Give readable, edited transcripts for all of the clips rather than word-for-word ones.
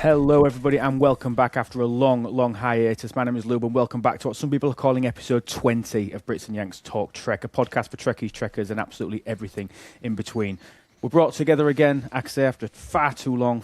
Hello, everybody, and welcome back after a long hiatus. My name is Lube, and welcome back to what some people are calling episode 20 of Brits and Yanks Talk Trek, a podcast for Trekkies, Trekkers, and absolutely everything in between. We're brought together again, I say, after far too long.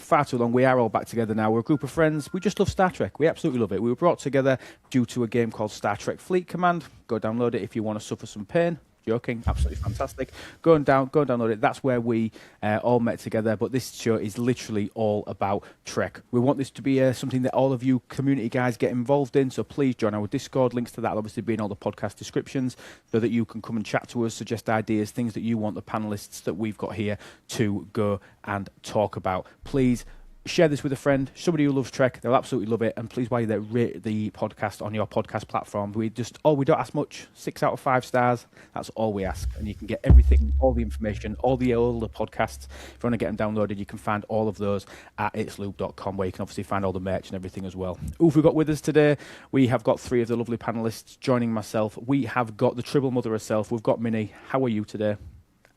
We are all back together now. We're a group of friends. We just love Star Trek. We absolutely love it. We were brought together due to a game called Star Trek Fleet Command. Go download it if you want to suffer some pain. Joking, absolutely fantastic. Go and download it. That's where we all met together. But this show is literally all about Trek. We want this to be something that all of you community guys get involved in. So please join our Discord. Links to that will obviously be in all the podcast descriptions, so that you can come and chat to us, suggest ideas, things that you want the panelists that we've got here to go and talk about. Please share this with a friend, somebody who loves Trek. They'll absolutely love it. And please, while you're there, rate the podcast on your podcast platform. We don't ask much. 6 out of 5 stars. That's all we ask. And you can get everything, all the information, all the older podcasts. If you want to get them downloaded, you can find all of those at itslube.com, where you can obviously find all the merch and everything as well. Who have we got with us today? We have got 3 of the lovely panelists joining myself. We have got the Tribble Mother herself. We've got Minnie. How are you today?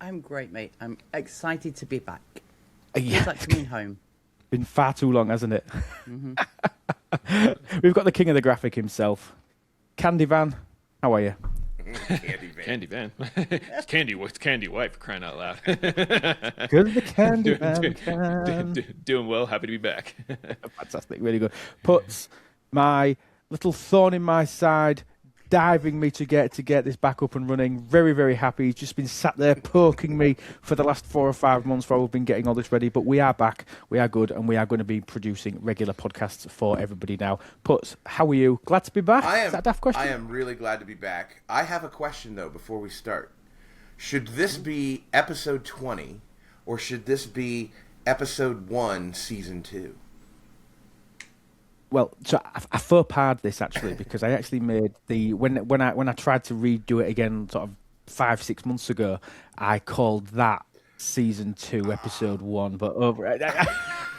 I'm great, mate. I'm excited to be back. Yeah. Feels like coming home. Been far too long, hasn't it? Mm-hmm. We've got the king of the graphic himself, Candy Van. How are you? Candy Van. It's Candy White, for crying out loud. Good, the Candy Van. Doing well. Happy to be back. Fantastic, really good. Puts my little thorn in my side, diving me to get this back up and running. Very, very happy. He's just been sat there poking me for the last 4 or 5 months while we've been getting all this ready. But we are back. We are good, and we are going to be producing regular podcasts for everybody now. Puts, how are you? Glad to be back? Is that a daft question? I am really glad to be back. I have a question, though, before we start. Should this be episode 20, or should this be episode 1, season 2? Well, so I faux pas this actually, because I actually made when I tried to redo it again sort of 5-6 months ago, I called that season 2 episode 1, but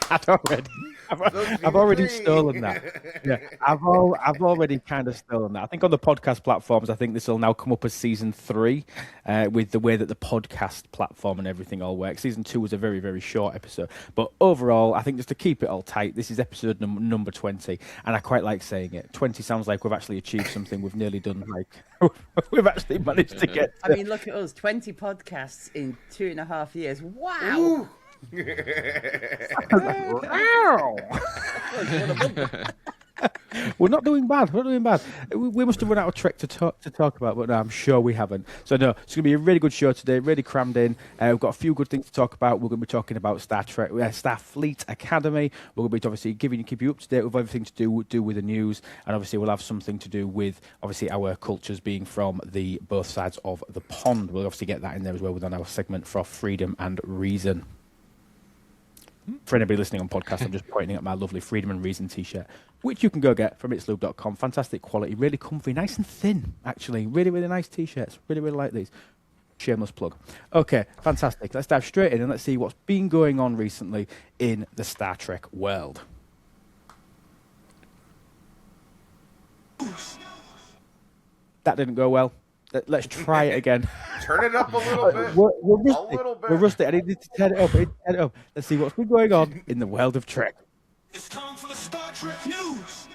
I've already stolen that. Yeah, I've already kind of stolen that. I think on the podcast platforms, I think this will now come up as season 3, with the way that the podcast platform and everything all works. Season 2 was a very, very short episode, but overall, I think just to keep it all tight, this is episode number 20, and I quite like saying it. 20 sounds like we've actually achieved something. We've nearly done, like we've actually managed to get. I mean, look at us, 20 podcasts in 2.5 years. Wow. We're not doing bad. We must have run out of Trek to talk about, but no, I'm sure we haven't. So no, it's going to be a really good show today, really crammed in. We've got a few good things to talk about. We're going to be talking about Starfleet Academy. We're going to be obviously keep you up to date with everything to do with the news, and obviously we'll have something to do with obviously our cultures being from the both sides of the pond. We'll obviously get that in there as well within our segment for Freedom and Reason. For anybody listening on podcast, I'm just pointing at my lovely Freedom and Reason t-shirt, which you can go get from itslube.com. Fantastic quality, really comfy, nice and thin, actually. Really, really nice t-shirts. Really, really like these. Shameless plug. Okay, fantastic. Let's dive straight in and let's see what's been going on recently in the Star Trek world. That didn't go well. Let's try it again. Turn it up a little bit. We're rusty. I need to turn it up. Let's see what's been going on in the world of Trek. It's time for the Star Trek news.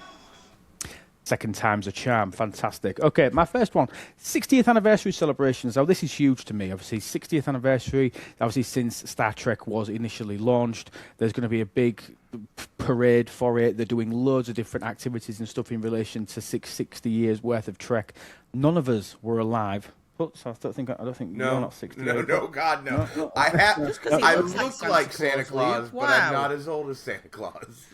Second time's a charm. Fantastic. Okay, my first one, 60th anniversary celebrations. Now, this is huge to me. Obviously, 60th anniversary, obviously, since Star Trek was initially launched. There's going to be a big parade for it. They're doing loads of different activities and stuff in relation to 60 years worth of Trek. None of us were alive. So I don't think you're not 60. No, God, no. I look like Santa Claus, but I'm not as old as Santa Claus.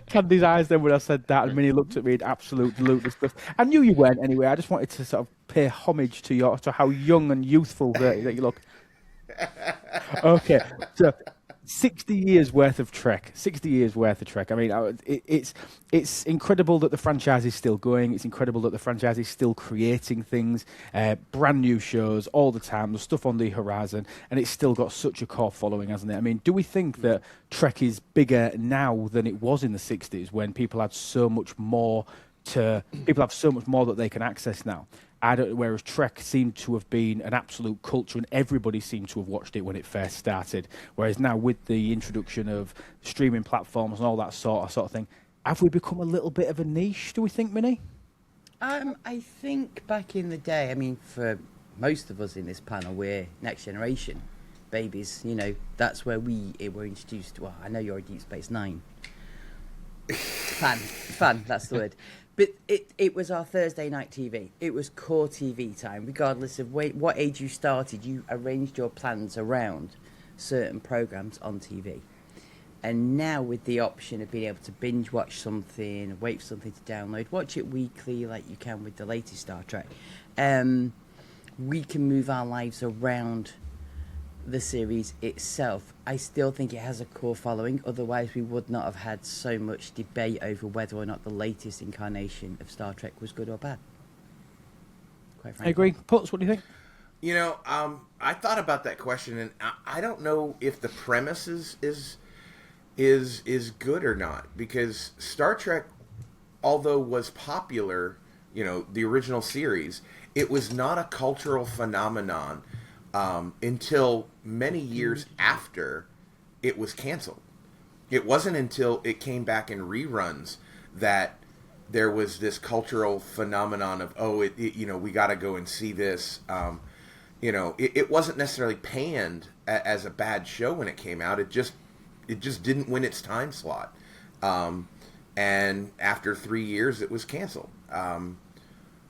Candy's eyes then when I said that, and Minnie looked at me in absolute ludicrousness. I knew you weren't anyway. I just wanted to sort of pay homage to how young and youthful that you look. Okay, so 60 years worth of Trek. 60 years worth of Trek. I mean, it's incredible that the franchise is still going. It's incredible that the franchise is still creating things, brand new shows all the time. There's stuff on the horizon, and it's still got such a core following, hasn't it? I mean, do we think that Trek is bigger now than it was in the 60s when people have so much more that they can access now? Whereas Trek seemed to have been an absolute culture, and everybody seemed to have watched it when it first started. Whereas now, with the introduction of streaming platforms and all that sort of thing, have we become a little bit of a niche? Do we think, Minnie? I think back in the day, I mean, for most of us in this panel, we're Next Generation babies. You know, that's where we were introduced. Well, I know you're a Deep Space Nine fan. That's the word. But it was our Thursday night TV. It was core TV time, regardless of what age you started. You arranged your plans around certain programs on TV. And now with the option of being able to binge watch something, wait for something to download, watch it weekly like you can with the latest Star Trek, we can move our lives around the series itself. I still think it has a core following, otherwise we would not have had so much debate over whether or not the latest incarnation of Star Trek was good or bad. Quite frankly. I agree. Putz, what do you think? You know, I thought about that question, and I don't know if the premise is good or not, because Star Trek, although was popular, you know, the original series, it was not a cultural phenomenon until many years after it was canceled. It wasn't until it came back in reruns that there was this cultural phenomenon of, you know, we got to go and see this. You know, it wasn't necessarily panned as a bad show when it came out. It just didn't win its time slot. And after 3 years, it was canceled.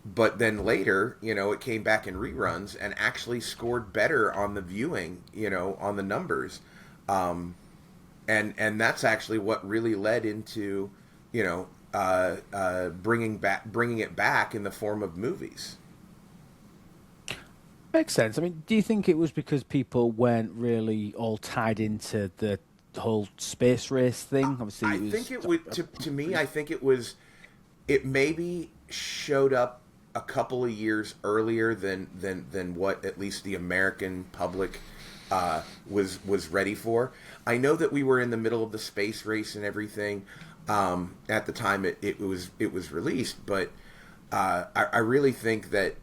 But then later, you know, it came back in reruns and actually scored better on the viewing, you know, on the numbers. And that's actually what really led into, you know, bringing it back in the form of movies. Makes sense. I mean, do you think it was because people weren't really all tied into the whole space race thing? Obviously, I think it would. To me, I think it maybe showed up a couple of years earlier than what at least the American public was ready for. I know that we were in the middle of the space race and everything at the time it was released, but I really think that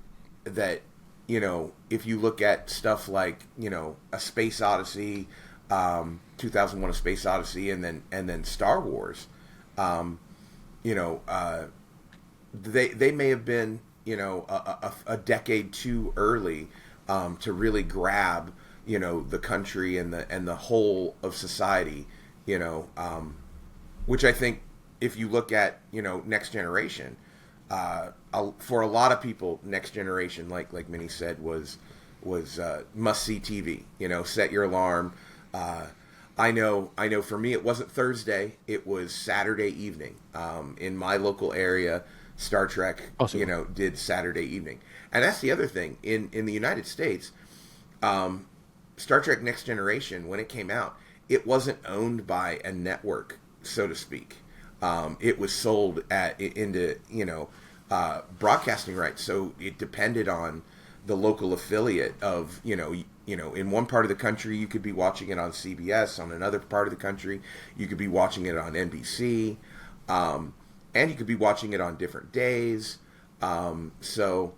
you know, if you look at stuff like, you know, A Space Odyssey, 2001: A Space Odyssey, and then Star Wars, you know, they may have been, you know, a decade too early to really grab, you know, the country and the whole of society, you know, which I think if you look at, you know, Next Generation, for a lot of people, Next Generation, like Minnie said, was must see TV. You know, set your alarm. I know. For me, it wasn't Thursday; it was Saturday evening. In my local area, Star Trek, awesome. You know, did Saturday evening, and that's the other thing. In the United States, Star Trek Next Generation, when it came out, it wasn't owned by a network, so to speak. It was sold into, you know, broadcasting rights, so it depended on the local affiliate of, you know, in one part of the country you could be watching it on CBS, on another part of the country you could be watching it on NBC, and you could be watching it on different days. So,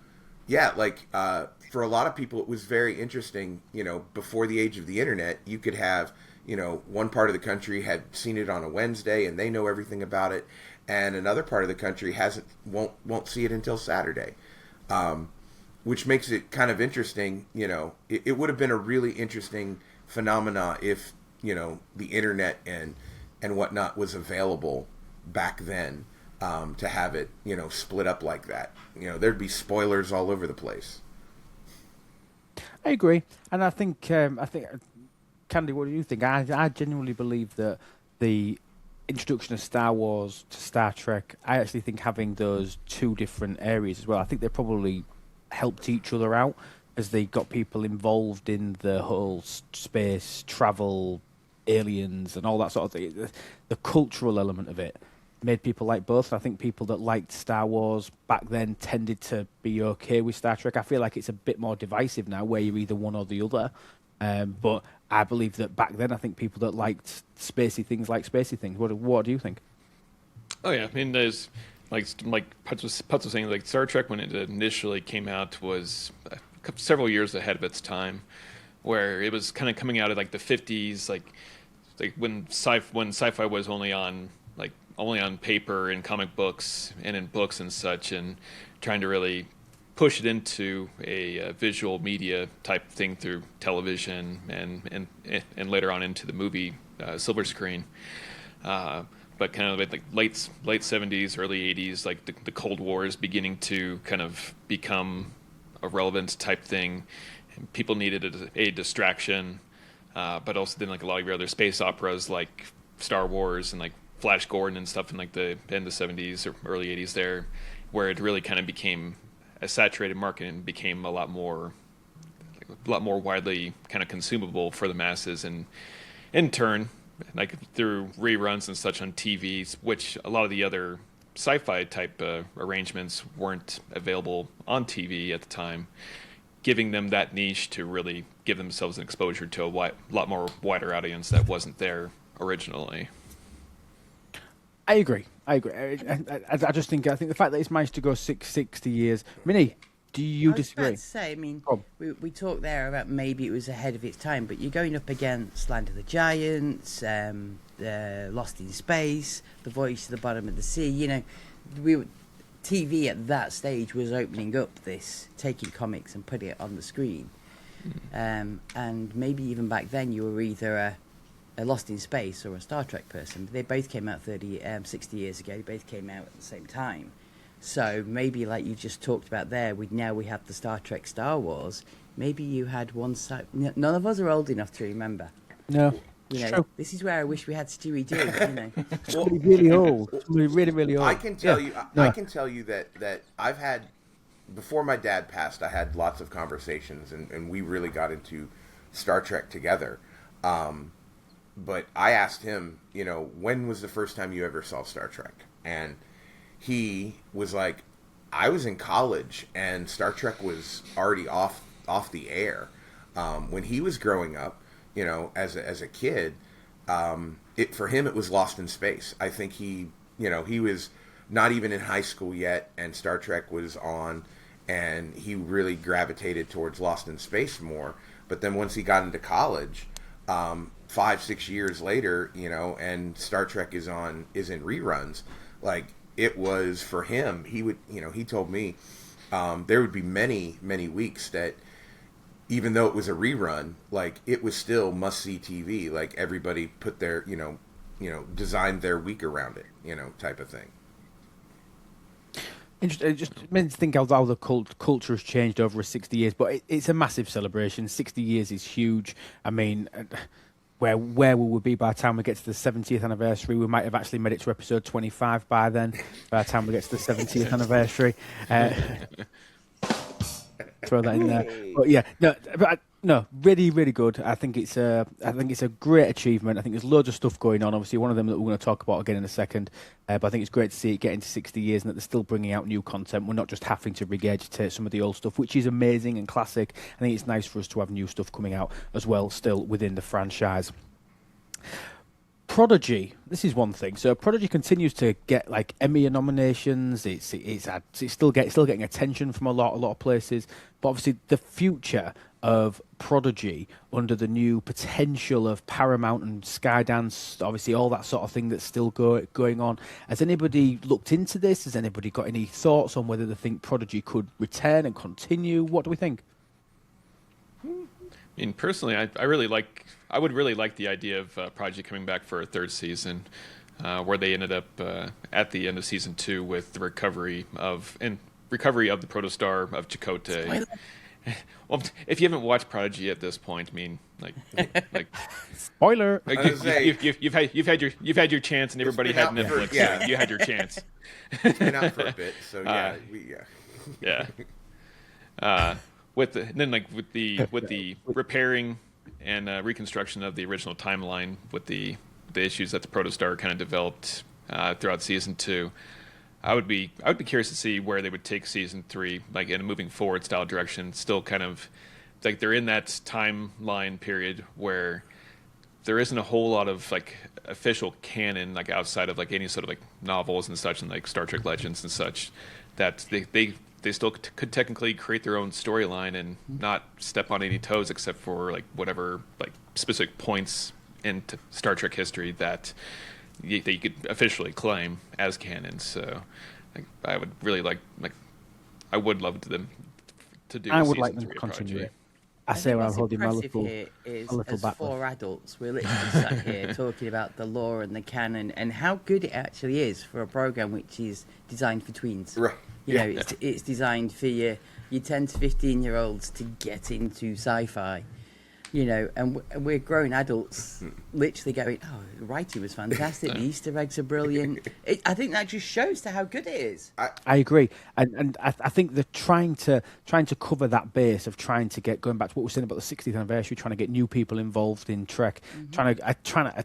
yeah, like for a lot of people, it was very interesting. You know, before the age of the internet, you could have, you know, one part of the country had seen it on a Wednesday and they know everything about it, and another part of the country won't see it until Saturday, which makes it kind of interesting. You know, it would have been a really interesting phenomena if, you know, the internet and whatnot was available back then, to have it, you know, split up like that. You know, there'd be spoilers all over the place. I agree, and I think Candy, what do you think? I genuinely believe that the introduction of Star Wars to Star Trek, I actually think having those two different areas as well, I think they probably helped each other out as they got people involved in the whole space travel, aliens, and all that sort of thing. The cultural element of it made people like both. I think people that liked Star Wars back then tended to be okay with Star Trek. I feel like it's a bit more divisive now, where you're either one or the other. But I believe that back then, I think people that liked spacey things like spacey things. What do you think? Oh yeah, I mean, there's Putz was saying, like Star Trek when it initially came out was several years ahead of its time, where it was kind of coming out of like the 50s, like when sci-fi was only on paper in comic books and in books and such, and trying to really push it into a visual media type thing through television and later on into the movie silver screen. But kind of like late 70s, early 80s, like the Cold War is beginning to kind of become a relevant type thing. And people needed a distraction, but also then like a lot of your other space operas like Star Wars and like Flash Gordon and stuff in like the end of the 70s or early 80s there, where it really kind of became a saturated market and became a lot more widely kind of consumable for the masses, and in turn, like through reruns and such on TVs, which a lot of the other sci-fi type arrangements weren't available on TV at the time, giving them that niche to really give themselves an exposure to a lot more wider audience that wasn't there originally. I agree. I just think the fact that it's managed to go 60 years. Minnie, do you disagree? I was about to say, I mean, we talked there about maybe it was ahead of its time, but you're going up against Land of the Giants, Lost in Space, The Voyage to the Bottom of the Sea. You know, TV at that stage was opening up this, taking comics and putting it on the screen. And maybe even back then you were either a Lost in Space or a Star Trek person. They both came out 60 years ago. They both came out at the same time. So maybe, like you just talked about there, we have the Star Trek, Star Wars. Maybe you had one side. None of us are old enough to remember. No, true. This is where I wish we had Stewie D. You know, well, really old, really old. I can tell you, I can tell you that I've had, before my dad passed, I had lots of conversations, and we really got into Star Trek together. But I asked him, when was the first time you ever saw Star Trek? And he was like, I was in college and Star Trek was already off the air. When he was growing up, as a kid, for him it was Lost in Space. I think he was not even in high school yet, and Star Trek was on, and he really gravitated towards Lost in Space more. But then once he got into college, 5-6 years later, and Star Trek is in reruns, like, it was for him. He would, he told me there would be many weeks that, even though it was a rerun, like, it was still must-see TV. Like, everybody put their, designed their week around it, type of thing. It just makes me think how the culture has changed over 60 years, but it's a massive celebration. 60 years is huge. I mean, where will we be by the time we get to the 70th anniversary? We might have actually made it to episode 25 by then, by the time we get to the 70th anniversary. Throw that in there. But yeah, no, really, really good. I think it's a great achievement. I think there's loads of stuff going on. Obviously, one of them that we're going to talk about again in a second. But I think it's great to see it get into 60 years and that they're still bringing out new content. We're not just having to regurgitate some of the old stuff, which is amazing and classic. I think it's nice for us to have new stuff coming out as well, still within the franchise. Prodigy, this is one thing. So Prodigy continues to get like Emmy nominations. It's still getting attention from a lot of places. But obviously the future of Prodigy under the new potential of Paramount and Skydance, obviously all that sort of thing that's still going on. Has anybody looked into this? Has anybody got any thoughts on whether they think Prodigy could return and continue? What do we think? I mean, personally, I would really like the idea of Prodigy coming back for a third season, where they ended up at the end of season 2 with the recovery of the protostar of Chakotay. Well, if you haven't watched Prodigy at this point, I mean, like spoiler. You've had your chance, and everybody had Netflix. So you had your chance. It's been out for a bit, so yeah. With the repairing and reconstruction of the original timeline, with the issues that the protostar kind of developed throughout season 2, I would be curious to see where they would take season 3, like in a moving forward style direction. Still kind of like they're in that timeline period where there isn't a whole lot of like official canon like outside of like any sort of like novels and such and like Star Trek Legends and such that they still could technically create their own storyline and not step on any toes except for like whatever like specific points in Star Trek history that you could officially claim as canon. So like, I would really like I would love them to do. I a would season like them to 3 of continue Prodigy. it. I say when I'm holding my impressive little, here is, my little as back. four adults, we're literally sat here talking about the lore and the canon and how good it actually is for a program which is designed for tweens. Right. You know, it's designed for your 10 to 15-year-olds to get into sci-fi. You know, and we're grown adults literally going, oh, the writing was fantastic, the Easter eggs are brilliant. I think that just shows to how good it is. I agree, and I think they're trying to cover that base of trying to get, going back to what we were saying about the 60th anniversary, trying to get new people involved in Trek, trying to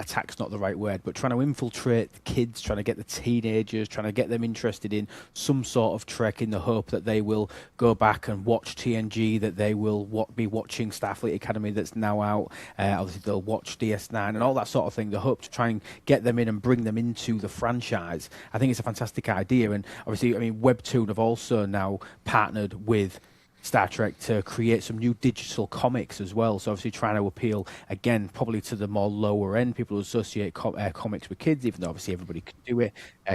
attack's not the right word, but trying to infiltrate the kids, trying to get the teenagers, trying to get them interested in some sort of Trek in the hope that they will go back and watch TNG, that they will be watching Starfleet Academy that's now out. Obviously, they'll watch DS9 and all that sort of thing. The hope to try and get them in and bring them into the franchise. I think it's a fantastic idea. And obviously, I mean, Webtoon have also now partnered with Star Trek to create some new digital comics as well. So obviously trying to appeal, again, probably to the more lower end, people who associate comics with kids, even though obviously everybody can do it.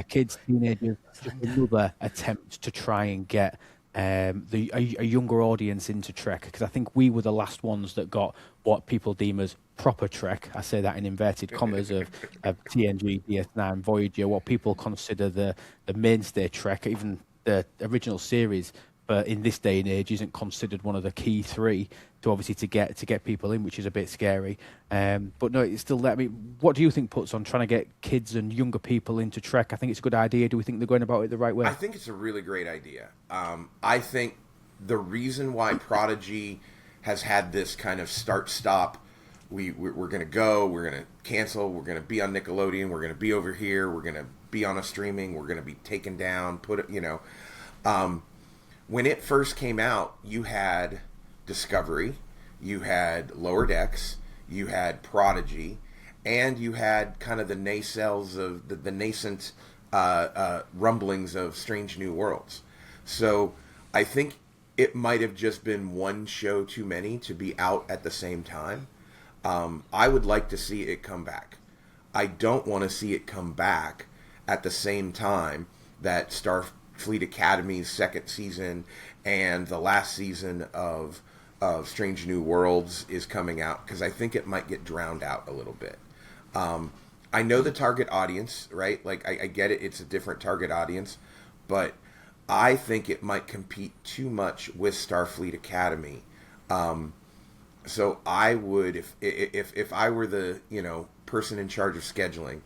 Kids, teenagers, just another attempt to try and get a younger audience into Trek, because I think we were the last ones that got what people deem as proper Trek. I say that in inverted commas of TNG, DS9, Voyager, what people consider the mainstay Trek, even the original series. But in this day and age, isn't considered one of the key three to obviously to get people in, which is a bit scary. But no, it's still there. I mean, what do you think puts on trying to get kids and younger people into Trek? I think it's a good idea. Do we think they're going about it the right way? I think it's a really great idea. I think the reason why Prodigy has had this kind of start-stop, we're going to go, we're going to cancel, we're going to be on Nickelodeon, we're going to be over here, we're going to be on a streaming, we're going to be taken down, when it first came out, you had Discovery, you had Lower Decks, you had Prodigy, and you had kind of the nacelles of the nascent rumblings of Strange New Worlds. So I think it might have just been one show too many to be out at the same time. I would like to see it come back. I don't want to see it come back at the same time that Starfleet Academy's second season and the last season of Strange New Worlds is coming out, because I think it might get drowned out a little bit. I know the target audience, right? Like, I get it, it's a different target audience, but I think it might compete too much with Starfleet Academy. So I would, if I were the person in charge of scheduling,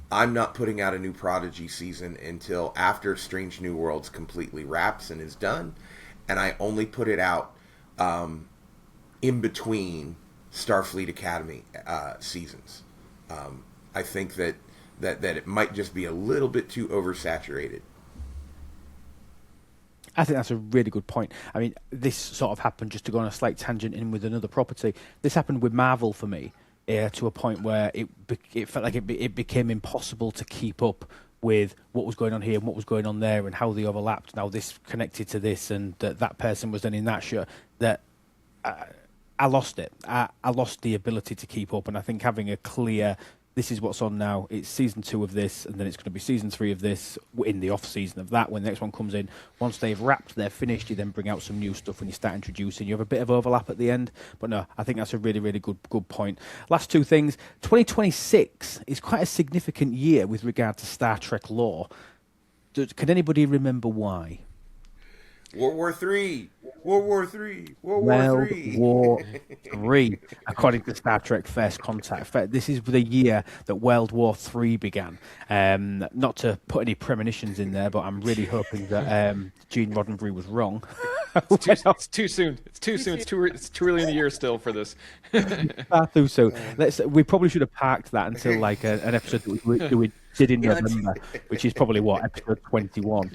I'm not putting out a new Prodigy season until after Strange New Worlds completely wraps and is done, and I only put it out in between Starfleet Academy seasons. I think that it might just be a little bit too oversaturated. I think that's a really good point. I mean, this sort of happened, just to go on a slight tangent in with another property, this happened with Marvel for me. To a point where it felt like it became impossible to keep up with what was going on here and what was going on there and how they overlapped. Now this connected to this, and that person was then in that show. That I lost it. I lost the ability to keep up, and I think having a clear, this is what's on now, it's season 2 of this, and then it's going to be season 3 of this in the off season of that when the next one comes in. Once they've wrapped, they're finished, you then bring out some new stuff when you start introducing. You have a bit of overlap at the end, but no, I think that's a really, really good point. Last two things. 2026 is quite a significant year with regard to Star Trek lore. Can anybody remember why? World War III, World War III, World War III. World War III, according to Star Trek First Contact. This is the year that World War III began. Not to put any premonitions in there, but I'm really hoping that Gene Roddenberry was wrong. It's too soon. It's too soon. It's too early in the year still for this. Far too soon. We probably should have parked that until like an episode that we did in November, which is probably episode 21.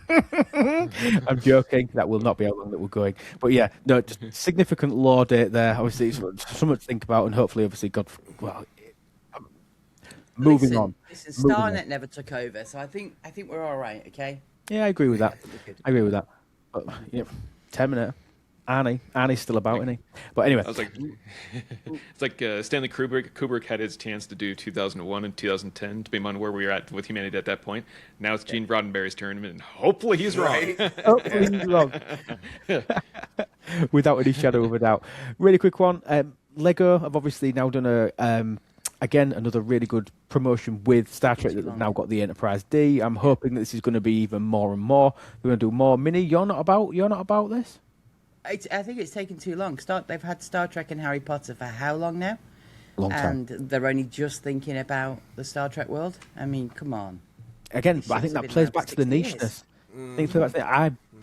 I'm joking. That will not be how long that we're going. But yeah, no, just significant law date there. Obviously, it's something to think about, and hopefully, obviously, moving on. Listen, Moving Starnet never took over, so I think we're all right. Okay. Yeah, I agree with that. I think we're good. I agree with that. But yeah, Terminator. Arnie's still about, isn't he? But anyway, I was like, it's like Stanley Kubrick had his chance to do 2001 and 2010, depending on where we were at with humanity at that point. Now it's Gene Roddenberry's turn, and hopefully he's wrong. hopefully he's wrong. Without any shadow of a doubt. Really quick one. Lego have obviously now done again, another really good promotion with Star Trek that they've now got the Enterprise D. I'm hoping that this is going to be even more and more. We're going to do more. Minnie, you're not about this? I think it's taken too long. They've had Star Trek and Harry Potter for how long now? Long time. And they're only just thinking about the Star Trek world. I mean, come on. Again, I think that plays back to the nicheness.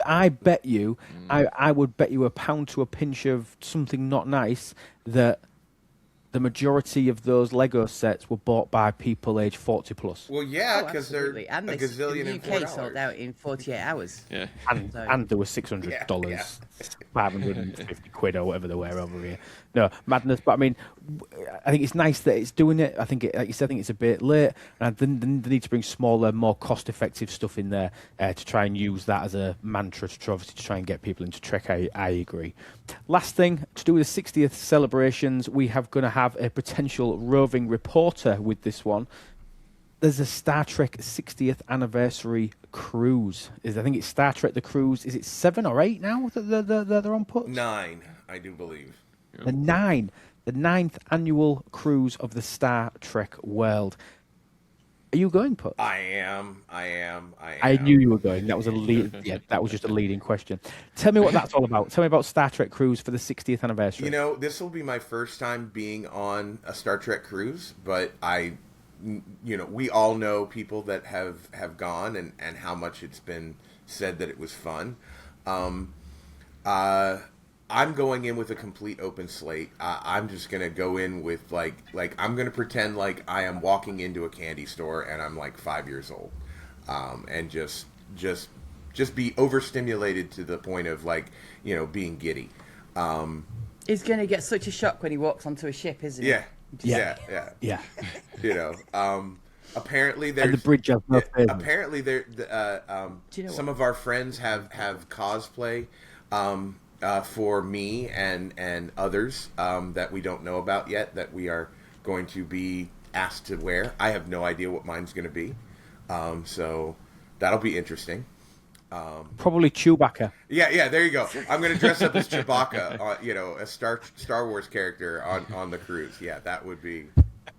I bet you, I would bet you £1 to a pinch of something not nice that the majority of those Lego sets were bought by people aged 40 plus. Well, yeah, because they're absolutely. And a gazillion the and UK sold out in 48 hours. Yeah. And there was $600, 550 quid or whatever they were over here. No, madness. But I mean, I think it's nice that it's doing it. I think, like you said, I think it's a bit late. And they need to bring smaller, more cost-effective stuff in there to try and use that as a mantra to try and get people into Trek. I agree. Last thing, to do with the 60th celebrations, we have going to have a potential roving reporter with this one. There's a Star Trek 60th anniversary cruise. I think it's Star Trek the cruise. Is it 7 or 8 now that they're on put? 9, I do believe. The 9th annual cruise of the Star Trek world. Are you going, Put? I am. I knew you were going. That was that was just a leading question. Tell me what that's all about. Tell me about Star Trek cruise for the 60th anniversary. You know, this will be my first time being on a Star Trek cruise, but we all know people that have gone and how much it's been said that it was fun. I'm going in with a complete open slate. I'm just gonna go in with like I'm gonna pretend like I am walking into a candy store and I'm like 5 years old, and just be overstimulated to the point of being giddy. He's going to get such a shock when he walks onto a ship, isn't he? Yeah. Apparently there's and the bridge has no pavement. Apparently some of our friends have cosplay for me and others that we don't know about yet that we are going to be asked to wear. I have no idea what mine's going to be, so that'll be interesting. Probably Chewbacca. Yeah, there you go. I'm going to dress up as Chewbacca, a Star Wars character on the cruise. Yeah, that would be.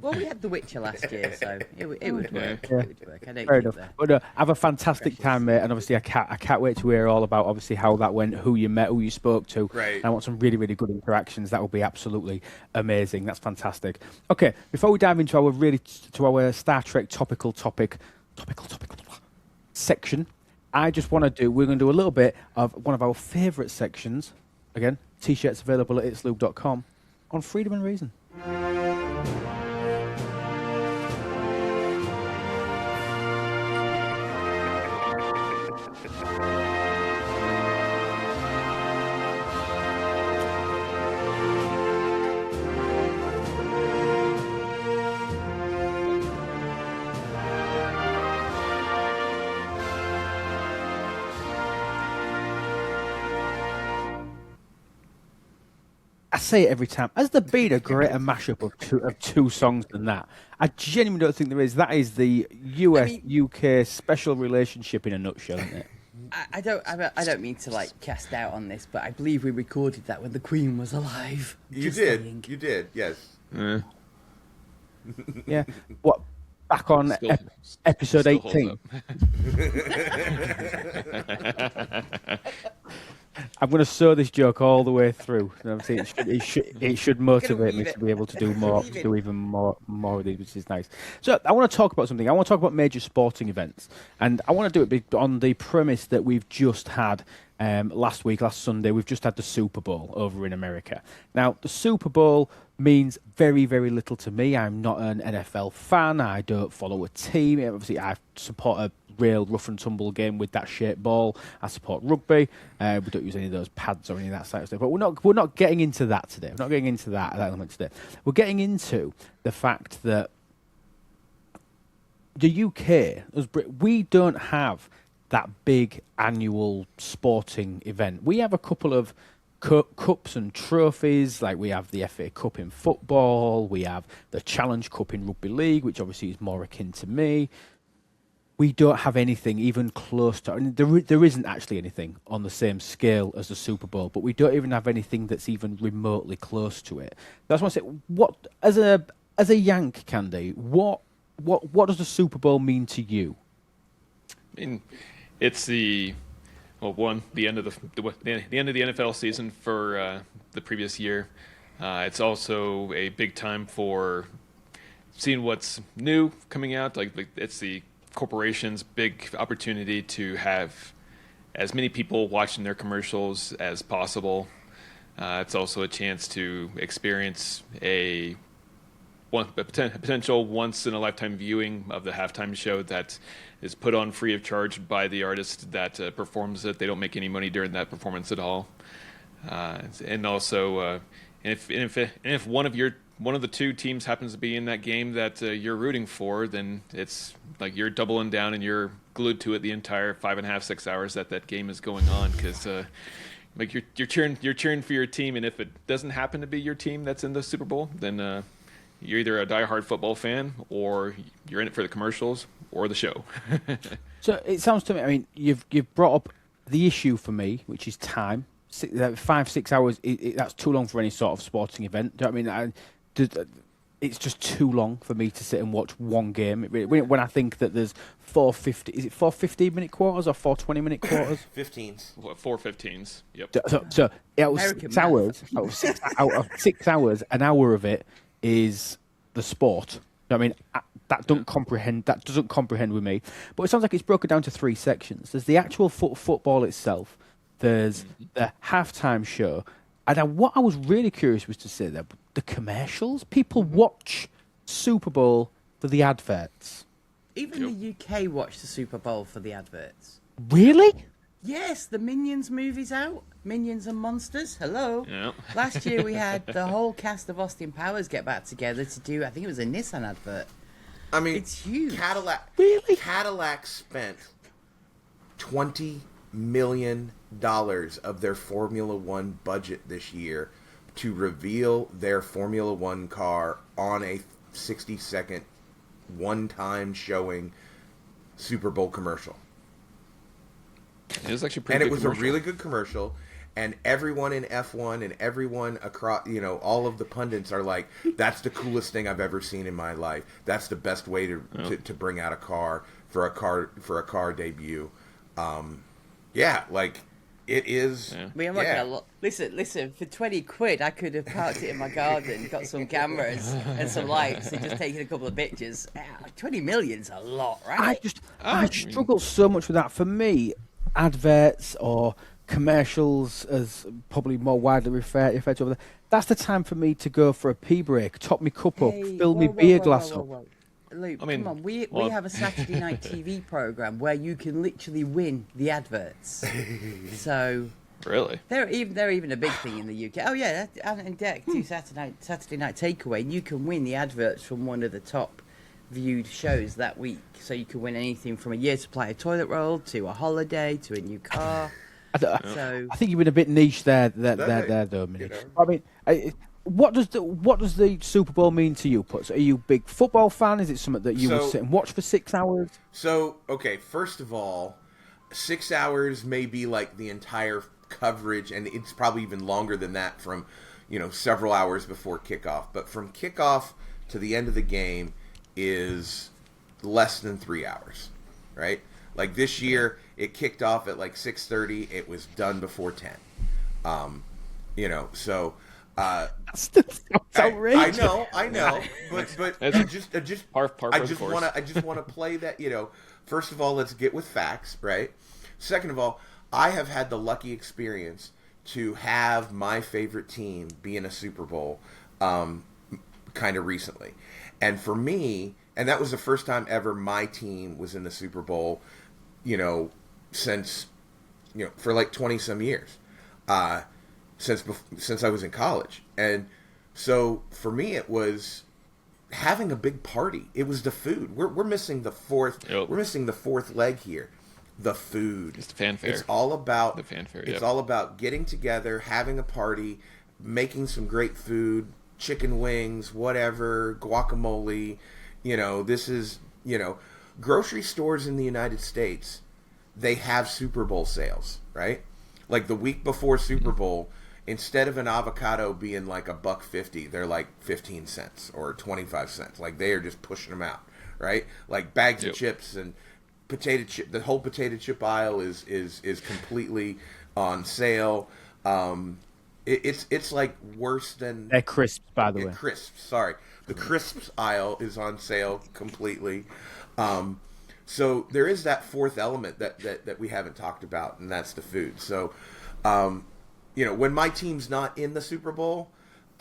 Well, we had The Witcher last year, so it would work. Yeah. It would work. I don't Fair think enough. that. But have a fantastic time, mate. And obviously, I can't wait to hear all about obviously how that went, who you met, who you spoke to. Right. And I want some really, really good interactions. That will be absolutely amazing. That's fantastic. Okay, before we dive into our Star Trek topical section, I just want to we're going to do a little bit of one of our favourite sections. Again, t-shirts available at itslube.com on Freedom and Reason. I say it every time. Has there been a greater mashup of two songs than that? I genuinely don't think there is. That is the US-UK special relationship in a nutshell, isn't it? I don't mean to cast doubt on this, but I believe we recorded that when the Queen was alive. You did, yes. Yeah. What? Back on episode 18. I'm going to sew this joke all the way through. It should motivate me to be able to do even more of these, which is nice. So I want to talk about something. I want to talk about major sporting events, and I want to do it on the premise that we've just had last Sunday, we've just had the Super Bowl over in America. Now, the Super Bowl means very, very little to me. I'm not an NFL fan. I don't follow a team. Obviously, I support a real rough and tumble game with that shaped ball. I support rugby. We don't use any of those pads or any of that sort of stuff. But we're not getting into that today. We're not getting into that element today. We're getting into the fact that the UK, we don't have that big annual sporting event. We have a couple of cups and trophies, like we have the FA Cup in football, we have the Challenge Cup in rugby league, which obviously is more akin to me. We don't have anything even close to, and there isn't actually anything on the same scale as the Super Bowl, but we don't even have anything that's even remotely close to it. That's why I say, what as a Yank, Candy, what does the Super Bowl mean to you? I mean, it's the end of the end of the NFL season for the previous year. It's also a big time for seeing what's new coming out. Like it's the corporation's big opportunity to have as many people watching their commercials as possible. It's also a chance to experience a potential once-in-a-lifetime viewing of the halftime show that is put on free of charge by the artist that performs it. They don't make any money during that performance at all. And also, if one of the two teams happens to be in that game that you're rooting for, then it's like you're doubling down and you're glued to it the entire 5.5, 6 hours that game is going on, because like you're cheering for your team, and if it doesn't happen to be your team that's in the Super Bowl, then you're either a diehard football fan or you're in it for the commercials or the show. So it sounds to me, I mean, you've brought up the issue for me, which is time. 5-6 hours, that's too long for any sort of sporting event. Do you know what I mean? It's just too long for me to sit and watch one game. When I think that there's 4:50, is it 4 15-minute quarters or 4 20-minute quarters? 15s. 4 15s. Yep. So out of American 6 hours, out of 6 hours, an hour of it is the sport. I mean, that doesn't comprehend with me. But it sounds like it's broken down to 3 sections. There's the actual football itself. There's the halftime show. And what I was really curious was to say that the commercials. People watch Super Bowl for the adverts. Even the UK watch the Super Bowl for the adverts. Really? Yes, the Minions movie's out. Minions and Monsters. Hello. Yeah. Last year we had the whole cast of Austin Powers get back together to do, I think it was a Nissan advert. I mean, It's huge. Cadillac spent $20 million of their Formula One budget this year to reveal their Formula One car on a 60-second, one-time showing Super Bowl commercial. It was actually pretty. And it good was commercial. a really good commercial. And everyone in F1 and everyone across, all of the pundits are like, "That's the coolest thing I've ever seen in my life. That's the best way to bring out a car for a car debut." Like it is. I mean, I'm not gonna listen. For 20 quid, I could have parked it in my garden, got some cameras and some lights, and just taken a couple of pictures. 20 million's a lot, right? I struggle so much with that. For me, adverts or commercials, as probably more widely referred to over there, that's the time for me to go for a pee break, top my cup up, fill my beer glass up. Luke, I mean, come on. We have a Saturday night TV program where you can literally win the adverts. So Really? they're even a big thing in the UK. Oh yeah, and Deck do Saturday night takeaway. And you can win the adverts from one of the top viewed shows that week. So you can win anything from a year's supply of toilet roll to a holiday to a new car. So I think you've been a bit niche there, though, Minnie. I mean, what does the Super Bowl mean to you, Putz? Are you a big football fan? Is it something that you will sit and watch for 6 hours? So, okay, first of all, 6 hours may be like the entire coverage, and it's probably even longer than that from, several hours before kickoff. But from kickoff to the end of the game is less than 3 hours, right? Like this year, it kicked off at like 6:30. It was done before 10. So. That's outrageous. I know, but I just want to play that. First of all, let's get with facts, right? Second of all, I have had the lucky experience to have my favorite team be in a Super Bowl kind of recently. And for me, and that was the first time ever my team was in the Super Bowl, since, for like 20 some years, since I was in college. And so for me, it was having a big party. It was the food. We're missing the fourth. Yep. We're missing the fourth leg here. The food. It's the fanfare. It's all about the fanfare. It's all about getting together, having a party, making some great food, chicken wings, whatever, guacamole. This is grocery stores in the United States. They have Super Bowl sales, right? Like the week before Super Bowl, instead of an avocado being like $1.50, they're like 15 cents or 25 cents. Like they are just pushing them out, right? Like bags of chips and potato chip. The whole potato chip aisle is completely on sale. It's like worse than They're crisps, by the way. Crisps. Sorry, the crisps aisle is on sale completely. So there is that fourth element that we haven't talked about, and that's the food. So, when my team's not in the Super Bowl,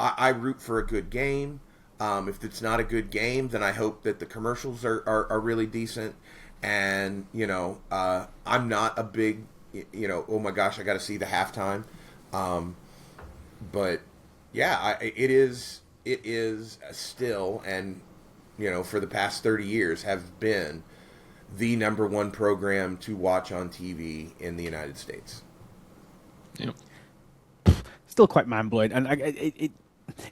I root for a good game. If it's not a good game, then I hope that the commercials are really decent. And, I'm not a big, oh my gosh, I got to see the halftime. But yeah, it is still, and, for the past 30 years have been the number one program to watch on TV in the United States. Yep. Still quite mind-blowing. And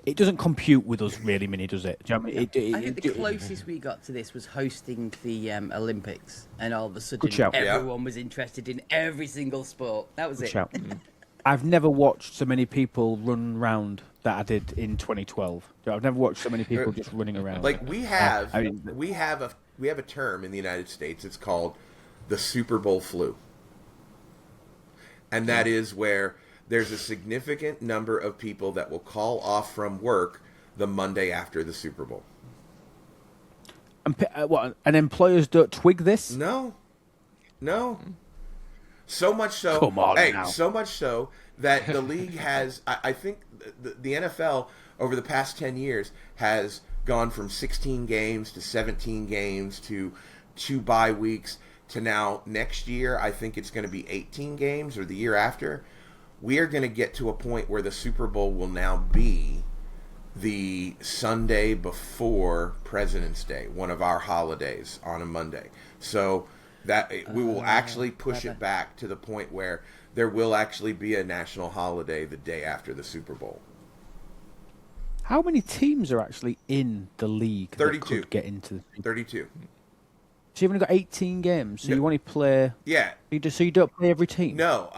it doesn't compute with us really, Minnie, does it? Do you know what I mean? I think the closest we got to this was hosting the Olympics, and all of a sudden shout. everyone was interested in every single sport. That was Good it. shout. I've never watched so many people run round that I did in 2012. I've never watched so many people just running around. Like we have a term in the United States. It's called the Super Bowl flu, and that is where there's a significant number of people that will call off from work the Monday after the Super Bowl. And employers don't twig this? No. So much so. Come on now. So much so that the league has, I think the NFL over the past 10 years has gone from 16 games to 17 games to 2 bye weeks to now next year, I think it's going to be 18 games, or the year after. We are going to get to a point where the Super Bowl will now be the Sunday before President's Day, one of our holidays on a Monday. So that we will actually push it back to the point where there will actually be a national holiday the day after the Super Bowl. How many teams are actually in the league 32. that could get into the 32. So you've only got 18 games, so No. you only play... Yeah. So you don't play every team? No.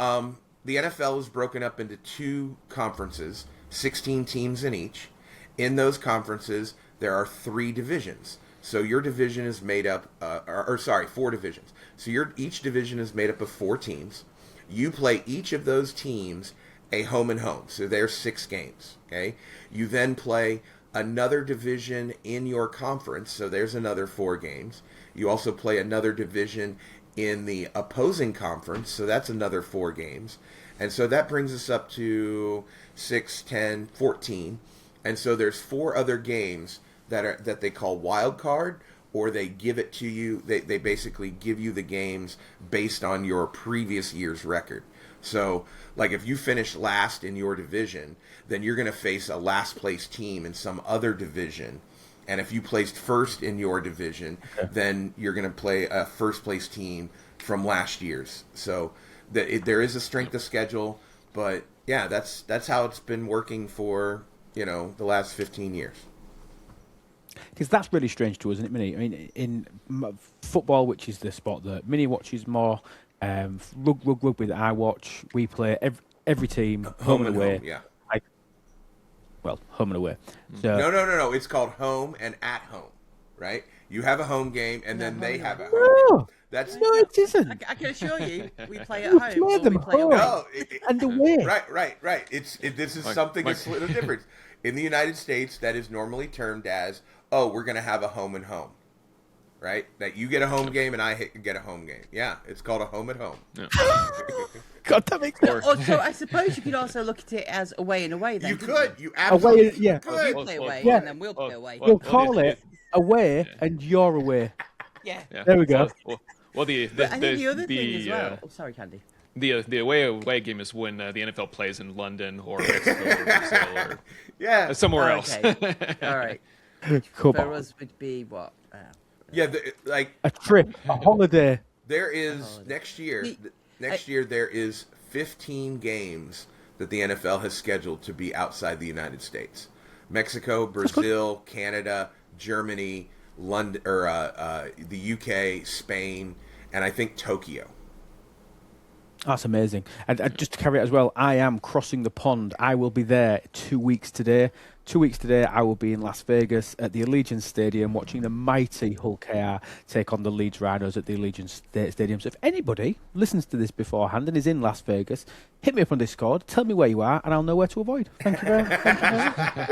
The NFL is broken up into 2 conferences, 16 teams in each. In those conferences, there are 3 divisions. So your division is made up, 4 divisions. So each division is made up of 4 teams. You play each of those teams a home and home. So there's 6 games. Okay. You then play another division in your conference. So there's another 4 games. You also play another division in the opposing conference. So that's another 4 games. And so that brings us up to 6, 10, 14. And so there's 4 other games that they call wild card, or they give it to you. They basically give you the games based on your previous year's record. So, like if you finish last in your division, then you're going to face a last place team in some other division. And if you placed first in your division, then you're going to play a first place team from last year's. So there is a strength of schedule, but yeah, that's how it's been working for the last 15 years. Because that's really strange to us, isn't it, Minnie? I mean, in football, which is the sport that Minnie watches more, rugby that I watch, we play every team home and away. Home, yeah. Home and away. So, No. It's called home and at home, right? You have a home game, and then they have a home No. game. That's No, it isn't. I can assure you, we play at We home. play or them we play home. away. no, And away. right. This is something that's a little different. In the United States, that is normally termed as, we're going to have a home and home, right? That you get a home game and I get a home game. Yeah, it's called a home at home. Yeah. God, that makes sense. Also, I suppose you could also look at it as away and away. Then You couldn't could. You Away, absolutely yeah. could. You play away, Yeah. and then we'll play away. We'll call it away and you're away. Yeah. There we go. Well, But I think the other thing as well. Oh, sorry, Candy. The away game is when the NFL plays in London or Mexico or Brazil or Yeah. somewhere Oh, else. okay. All right. Cool. For us would be what? Yeah. Like A trip, a holiday. there is next year. Next year there is 15 games that the NFL has scheduled to be outside the United States: Mexico, Brazil, Canada, Germany, London, or the UK, Spain, and I think Tokyo. That's amazing. And just to carry it as well, I am crossing the pond. I will be there 2 weeks today. 2 weeks today, I will be in Las Vegas at the Allegiant Stadium watching the mighty Hull KR take on the Leeds Rhinos at the Allegiant Stadium. So if anybody listens to this beforehand and is in Las Vegas, hit me up on Discord, tell me where you are, and I'll know where to avoid. Thank you very much.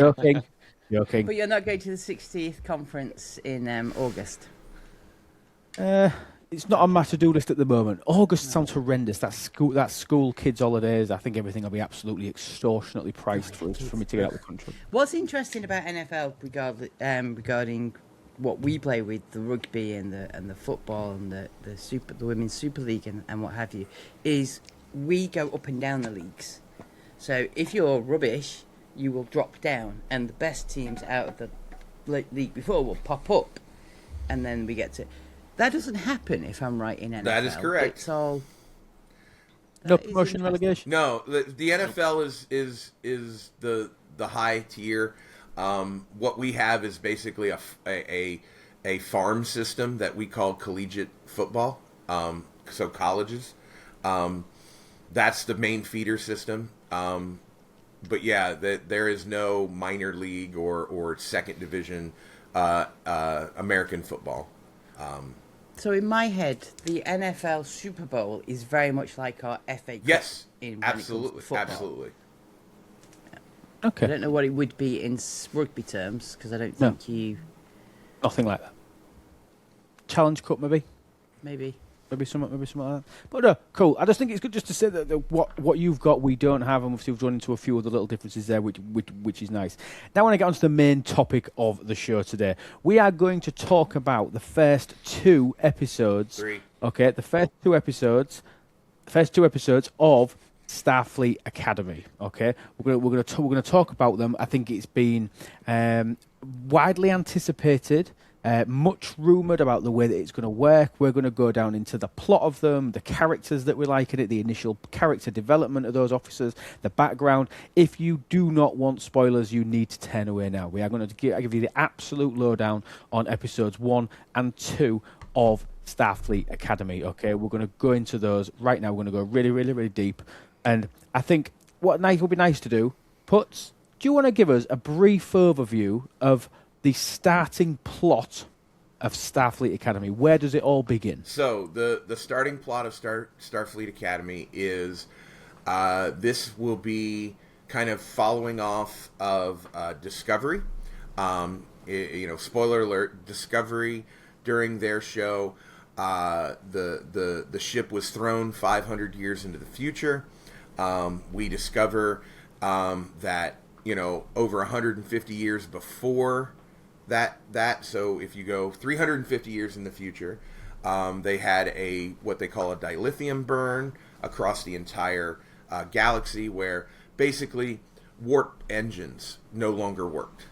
Joking. But you're not going to the 60th conference in August. It's not on my to-do list at the moment. August sounds horrendous. That's school kids' holidays. I think everything will be absolutely extortionately priced for me to get out of the country. What's interesting about NFL regarding what we play with, the rugby and the football and the women's super league and what have you, is we go up and down the leagues. So if you're rubbish, you will drop down, and the best teams out of the league before will pop up, and then we get to. That doesn't happen if I'm right in NFL. That is correct. It's all. No promotion relegation. No, the NFL is the high tier. What we have is basically a farm system that we call collegiate football. So colleges. That's the main feeder system. But yeah, there is no minor league or second division American football. So in my head, the NFL Super Bowl is very much like our FA Cup. Yes, when absolutely, it comes to football. absolutely. Okay. I don't know what it would be in rugby terms because I don't think you. Nothing like that. Challenge Cup, maybe. Maybe something like that. But no, cool. I just think it's good just to say that what you've got we don't have, and we've run into a few of the little differences there, which is nice. Now I want to get on to the main topic of the show today. We are going to talk about the first 2 episodes. 3. Okay, the first two episodes of Starfleet Academy. Okay, we're going to talk about them. I think it's been widely anticipated. Much rumoured about the way that it's going to work. We're going to go down into the plot of them, the characters that we like in it, the initial character development of those officers, the background. If you do not want spoilers, you need to turn away now. We are going to give you the absolute lowdown on episodes 1 and 2 of Starfleet Academy. Okay, we're going to go into those right now. We're going to go really, really, really deep. And I think what would be nice to do, Puts, do you want to give us a brief overview of the starting plot of Starfleet Academy? Where does it all begin? So the starting plot of Starfleet Academy is this will be kind of following off of Discovery. Spoiler alert: Discovery during their show, the ship was thrown 500 years into the future. We discover that over 150 years before that. So if you go 350 years in the future, they had what they call a dilithium burn across the entire galaxy, where basically warp engines no longer worked.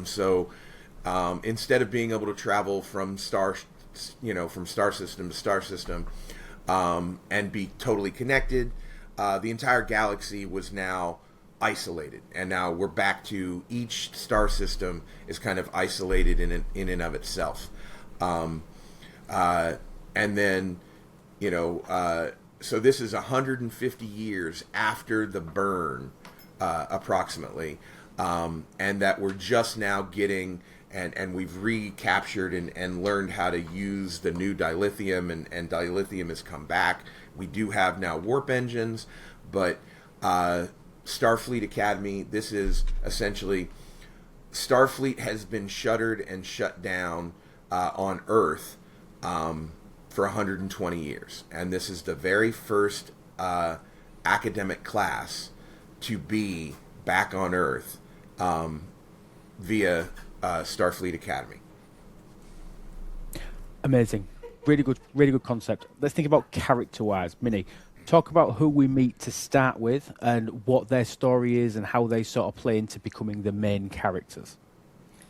So instead of being able to travel from star system to star system and be totally connected, the entire galaxy was now isolated, and now we're back to each star system is kind of isolated in and of itself, and then so this is 150 years after the burn, approximately, and that we're just now getting and we've recaptured and learned how to use the new dilithium, and dilithium has come back. We do have now warp engines, but Starfleet Academy, this is essentially Starfleet has been shuttered and shut down on Earth for 120 years, and this is the very first academic class to be back on Earth via Starfleet Academy. Amazing. Really good concept. Let's think about character-wise. Minnie, talk about who we meet to start with and what their story is and how they sort of play into becoming the main characters.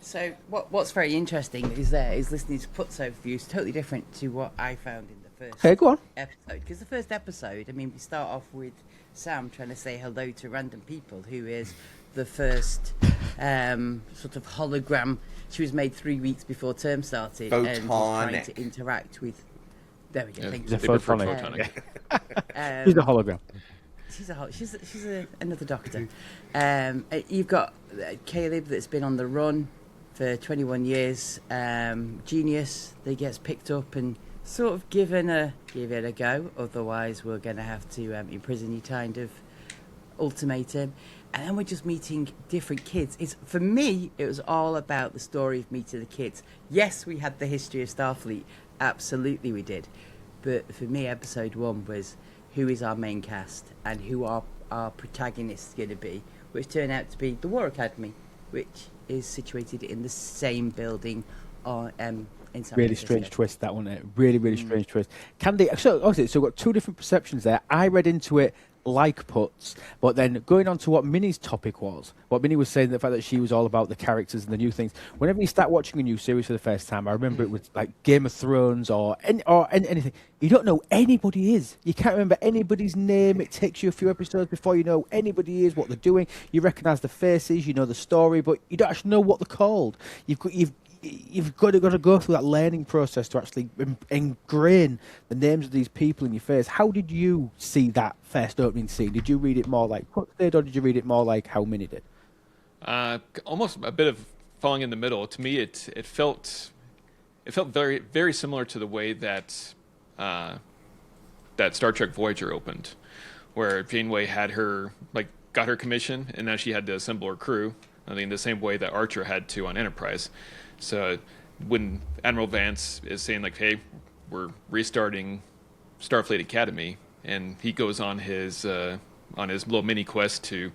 So what's very interesting is listening to Put's overview is totally different to what I found in the first Okay, go on. episode. Because the first episode, I mean, we start off with Sam trying to say hello to random people, who is the first sort of hologram. She was made 3 weeks before term started and was trying to interact with. There we go. Yeah, Thank She's you. a photonic. She's a hologram. She's another doctor. You've got Caleb that's been on the run for 21 years. Genius that gets picked up and sort of give it a go. Otherwise, we're going to have to imprison you, kind of ultimatum. And then we're just meeting different kids. For me, it was all about the story of meeting the kids. Yes, we had the history of Starfleet. Absolutely, we did. But for me, episode 1 was who is our main cast and who are our protagonists going to be, which turned out to be the War Academy, which is situated in the same building in San Really Francisco. strange twist, that one. Really strange twist. Candy, so we've got two different perceptions there. I read into it like Puts, but then going on to what Minnie's topic was, what Minnie was saying, the fact that she was all about the characters and the new things. Whenever you start watching a new series for the first time, I remember it was like Game of Thrones or anything. You don't know anybody is. You can't remember anybody's name. It takes you a few episodes before you know anybody is, what they're doing. You recognise the faces, you know the story, but you don't actually know what they're called. You've got to go through that learning process to actually ingrain the names of these people in your face. How did you see that first opening scene? Did you read it more like Put did, or did you read it more like how Minnie did? Almost a bit of falling in the middle. To me, it felt very very similar to the way that that Star Trek Voyager opened, where Janeway had got her commission, and now she had to assemble her crew. I mean, the same way that Archer had to on Enterprise. So when Admiral Vance is saying like, "Hey, we're restarting Starfleet Academy," and he goes on his little mini quest to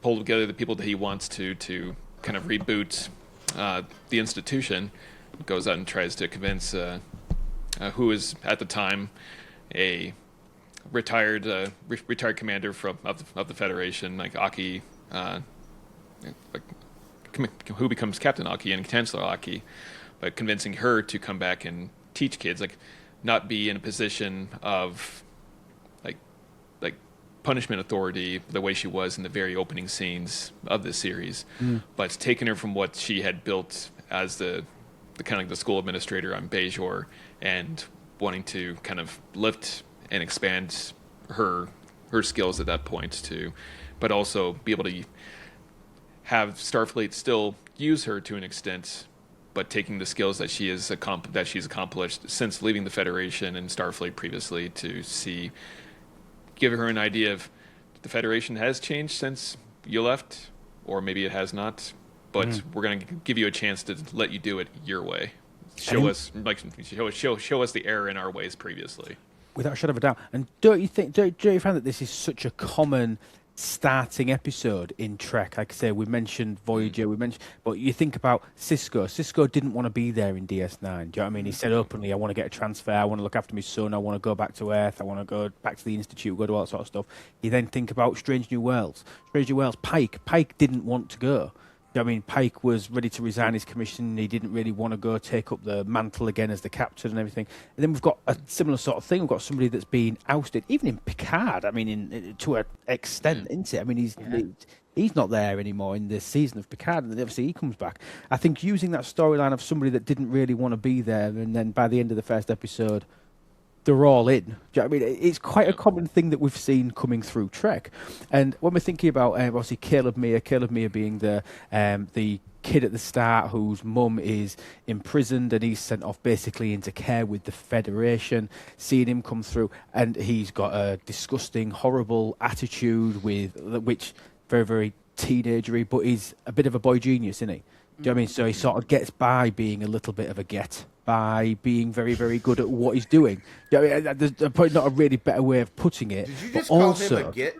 pull together the people that he wants to kind of reboot the institution, goes out and tries to convince who is at the time a retired commander of the Federation, like Aki. Who becomes Captain Aki and Chancellor Aki, but convincing her to come back and teach kids, like not be in a position of like punishment authority the way she was in the very opening scenes of this series, but taking her from what she had built as the kind of the school administrator on Bajor and wanting to kind of lift and expand her skills at that point too, but also be able to have Starfleet still use her to an extent, but taking the skills that she's accomplished since leaving the Federation and Starfleet previously to give her an idea of the Federation has changed since you left, or maybe it has not, but we're going to give you a chance to let you do it your way. Show us the error in our ways previously. Without a shadow of a doubt. And don't you find that this is such a common starting episode in Trek? Like I say, we mentioned Voyager, but you think about Cisco. Cisco didn't want to be there in DS9. Do you know what I mean? He said openly, I want to get a transfer, I want to look after my son, I want to go back to Earth, I want to go back to the Institute, go to all that sort of stuff. You then think about Strange New Worlds. Pike didn't want to go. I mean, Pike was ready to resign his commission. He didn't really want to go take up the mantle again as the captain and everything. And then we've got a similar sort of thing. We've got somebody that's been ousted, even in Picard. I mean, to an extent, isn't it? I mean, he's not there anymore in this season of Picard, and then obviously he comes back. I think using that storyline of somebody that didn't really want to be there, and then by the end of the first episode, they're all in. Do you know what I mean? It's quite a common thing that we've seen coming through Trek. And when we're thinking about, obviously, Caleb Meir being the kid at the start whose mum is imprisoned and he's sent off basically into care with the Federation, seeing him come through, and he's got a disgusting, horrible attitude which very, very teenagery, but he's a bit of a boy genius, isn't he? Do you know what I mean? So he sort of gets by being a little bit of a get. by being very, very good at what he's doing. Yeah, I mean, there's probably not a really better way of putting it. Did you but just call also, him a git?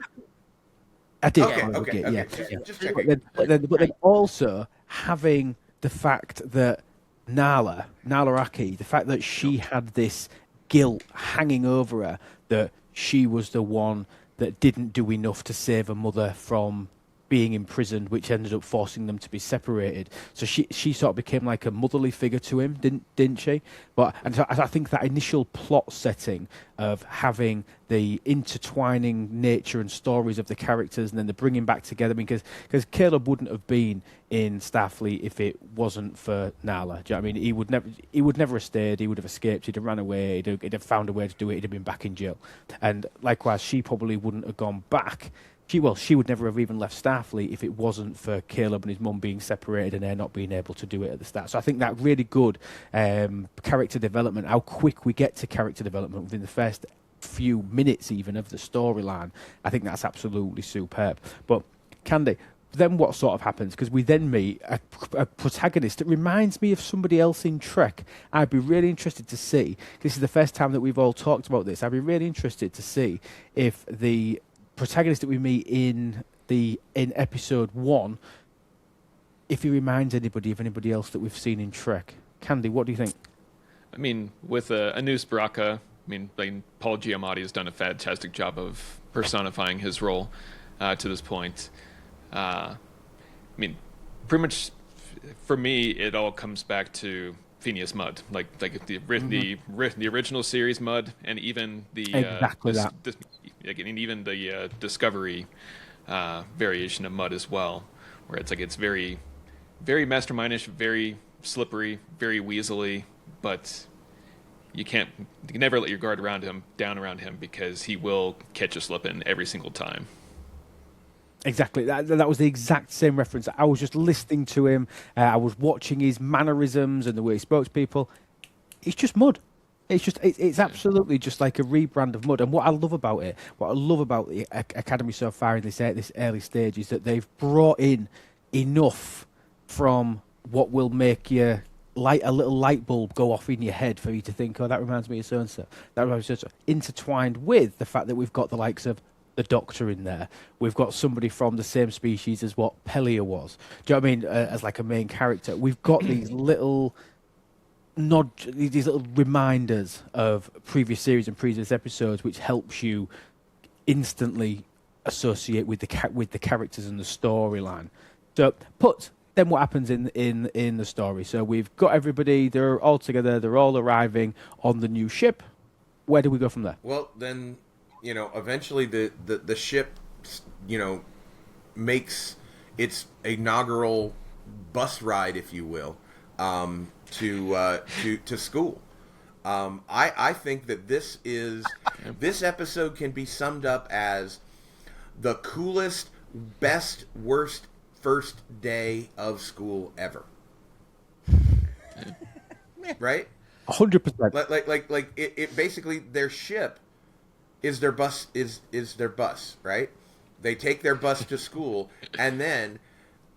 I did. Okay, call it a okay, git, okay. yeah. Just But checking. then also having the fact that Nala Aki, the fact that she had this guilt hanging over her, that she was the one that didn't do enough to save her mother from being imprisoned, which ended up forcing them to be separated. So she sort of became like a motherly figure to him, didn't she? And so I think that initial plot setting of having the intertwining nature and stories of the characters, and then the bringing back together, because Caleb wouldn't have been in Starfleet if it wasn't for Nala. Do you know what I mean? He would never have stayed. He would have escaped. He'd have ran away. He'd have found a way to do it. He'd have been back in jail. And likewise, she probably wouldn't have gone back. She would never have even left Starfleet if it wasn't for Caleb and his mum being separated and her not being able to do it at the start. So I think that really good character development, how quick we get to character development within the first few minutes even of the storyline, I think that's absolutely superb. But Candy, then what sort of happens? Because we then meet a protagonist that reminds me of somebody else in Trek. I'd be really interested to see, this is the first time that we've all talked about this, I'd be really interested to see if the protagonist that we meet in episode 1, if he reminds anybody of anybody else that we've seen in Trek. Candy, what do you think? I mean, with Anus Baraka, Paul Giamatti has done a fantastic job of personifying his role to this point. Pretty much for me, it all comes back to Phineas Mudd, like the original series Mudd, and even the and even the Discovery variation of Mudd as well, where it's very, very mastermindish, very slippery, very weaselly, but you can never let your guard down around him because he will catch you slipping every single time. Exactly. That was the exact same reference. I was just listening to him. I was watching his mannerisms and the way he spoke to people. It's just Mudd. It's absolutely just like a rebrand of Mudd. And what I love about the Academy so far in this early stage is that they've brought in enough from what will make you a little light bulb go off in your head for you to think, oh, that reminds me of so and so. That reminds me of so. Intertwined with the fact that we've got the likes of the Doctor in there. We've got somebody from the same species as what Pelia was. Do you know what I mean? As like a main character. We've got these little these little reminders of previous series and previous episodes, which helps you instantly associate with the characters and the storyline. So, then what happens in the story? So we've got everybody, they're all together, they're all arriving on the new ship. Where do we go from there? Well, then, eventually the ship, makes its inaugural bus ride, if you will, to school. I think that this episode can be summed up as the coolest, best, worst first day of school ever. Right? 100%. Like it basically, their ship is their bus, is their bus, right? They take their bus to school, and then,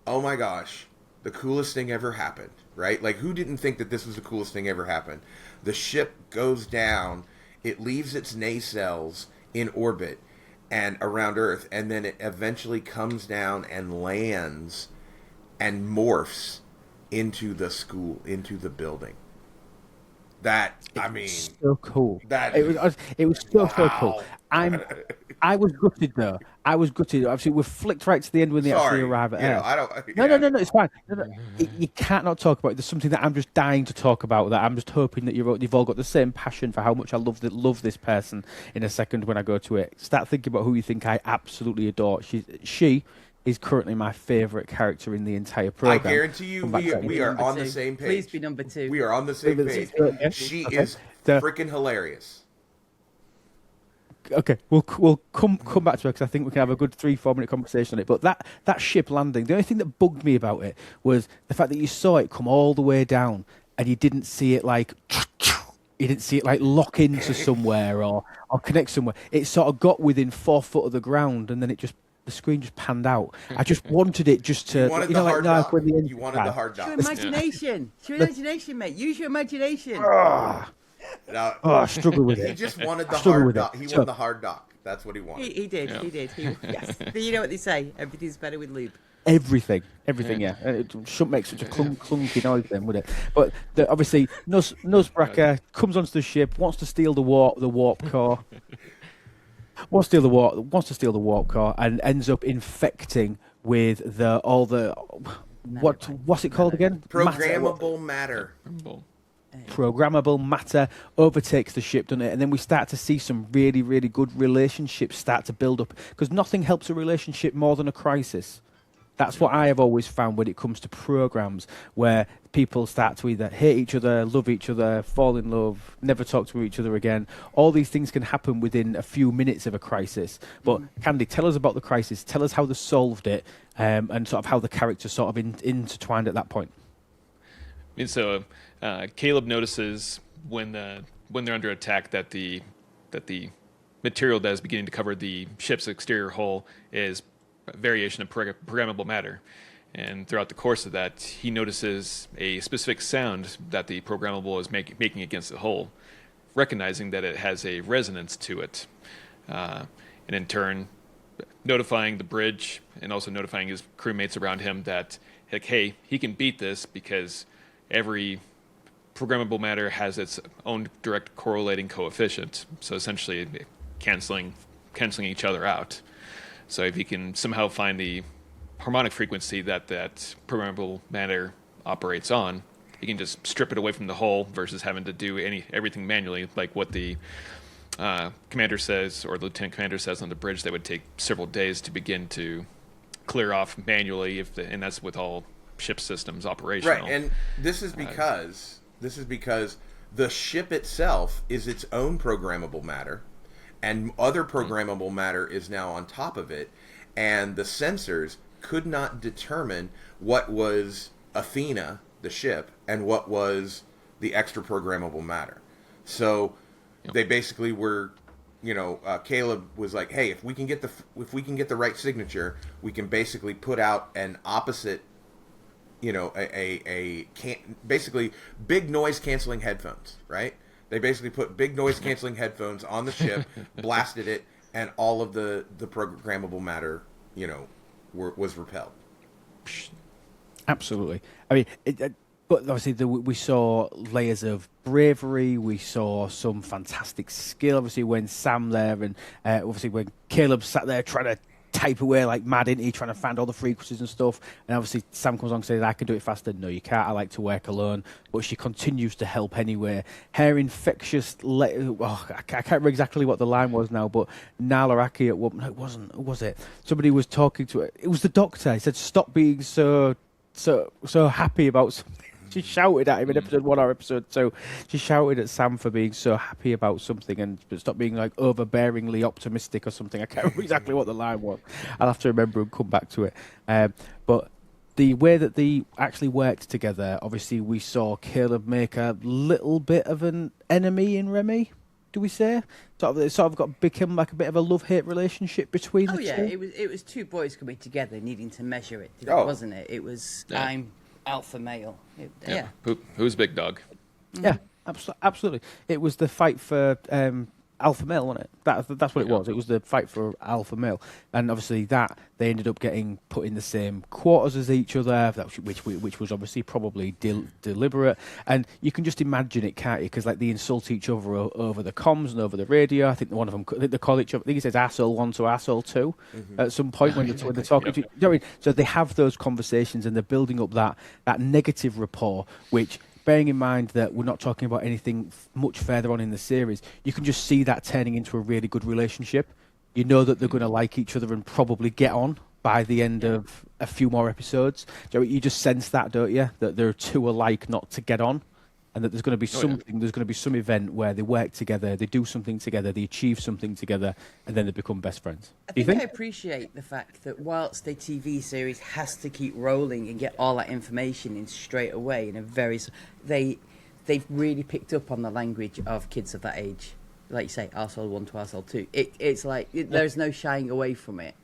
oh my gosh, the coolest thing ever happened, right? Like, who didn't think that this was the coolest thing ever happened? The ship goes down, it leaves its nacelles in orbit and around Earth, and then it eventually comes down and lands and morphs into the school, into the building. So cool. It was so cool. I was gutted though. Obviously, we're flicked right to the end when they actually arrive at Earth. No, it's fine. No. You can't not talk about it. There's something that I'm just dying to talk about. That I'm just hoping that you've all got the same passion for how much I love this person. In a second, when I go to it, start thinking about who you think I absolutely adore. She is currently my favourite character in the entire program. I guarantee you, we are on the same page. Please be number 2. We are on the same page. She is freaking hilarious. Okay, we'll come back to her because I think we can have a good 3-4 minute conversation on it. But that ship landing, the only thing that bugged me about it was the fact that you saw it come all the way down and you didn't see it like lock into somewhere or connect somewhere. It sort of got within 4 foot of the ground and then it just the screen just panned out. I just wanted it just to, You wanted the hard dock. when the end You wanted the hard It's your dock. imagination. It's your imagination, mate. Use your imagination. Now, I struggle with he it. just wanted the struggle hard with it. dock. He So- wanted the hard dock. That's what he wanted. He did. Yeah. He did. Yes. But you know what they say? Everything's better with lube. Everything, yeah. It shouldn't make such a clunky noise then, would it? But obviously, Nuzbracker comes onto the ship, wants to steal the warp core, wants to steal the warp core, and ends up infecting with what's it called again? Programmable matter. Programmable matter overtakes the ship, doesn't it? And then we start to see some really, really good relationships start to build up, because nothing helps a relationship more than a crisis. That's what I have always found when it comes to programs where people start to either hate each other, love each other, fall in love, never talk to each other again. All these things can happen within a few minutes of a crisis. But Candy, tell us about the crisis. Tell us how they solved it, and sort of how the characters sort of intertwined at that point. And so Caleb notices when they're under attack that the material that is beginning to cover the ship's exterior hull is a variation of programmable matter. And throughout the course of that, he notices a specific sound that the programmable is making against the hull, recognizing that it has a resonance to it. And in turn, notifying the bridge and also notifying his crewmates around him that, like, hey, he can beat this because every programmable matter has its own direct correlating coefficient. So essentially canceling each other out. So if you can somehow find the harmonic frequency that programmable matter operates on, you can just strip it away from the hull versus having to do everything manually, like what the commander says or the lieutenant commander says on the bridge. That would take several days to begin to clear off manually, and that's with all ship systems operational. Right, and this is because the ship itself is its own programmable matter, and other programmable matter is now on top of it, and the sensors could not determine what was Athena, the ship, and what was the extra programmable matter. So they basically were, Caleb was like, "Hey, if we can get the right signature, we can basically put out an opposite." Basically big noise canceling headphones, right? They basically put big noise canceling headphones on the ship, blasted it, and all of the programmable matter, was repelled. Absolutely. I mean, but obviously we saw layers of bravery. We saw some fantastic skill. Obviously, when Sam there, and obviously when Caleb sat there trying to type away like mad, isn't he, trying to find all the frequencies and stuff. And obviously Sam comes along and says, "I can do it faster." "No, you can't. I like to work alone." But she continues to help anyway. Her infectious... I can't remember exactly what the line was now, but Nalaraki at one... No, it wasn't. Who was it? Somebody was talking to her. It was the doctor. He said, "Stop being so happy about something." She shouted at him in episode 1 or episode 2. She shouted at Sam for being so happy about something and stop being like overbearingly optimistic or something. I can't remember exactly what the line was. I'll have to remember and come back to it. But the way that they actually worked together, obviously we saw Caleb make a little bit of an enemy in Remy. Do we say? It sort of become like a bit of a love-hate relationship between the two. Oh yeah, it was two boys coming together, needing to measure it, wasn't it? It was I'm alpha male. Yeah. Who's big dog? Yeah, absolutely. It was the fight for alpha male, wasn't it? That's what it was. It was the fight for alpha male, and obviously that they ended up getting put in the same quarters as each other, which was obviously probably deliberate. And you can just imagine it, can't you? Because like they insult each other over the comms and over the radio. I think one of them they call each other. I think he says "asshole 1" to "asshole 2" at some point when they're talking to. You know what I mean? So they have those conversations and they're building up that negative rapport, which. Bearing in mind that we're not talking about anything much further on in the series, you can just see that turning into a really good relationship. You know that they're going to like each other and probably get on by the end of a few more episodes. You just sense that, don't you? That they're too alike not to get on, and that there's going to be something. There's going to be some event where they work together, they do something together, they achieve something together, and then they become best friends. I think I appreciate the fact that whilst the TV series has to keep rolling and get all that information in straight away in a very... They've really picked up on the language of kids of that age. Like you say, arsehole 1 to arsehole 2. It's like there's no shying away from it,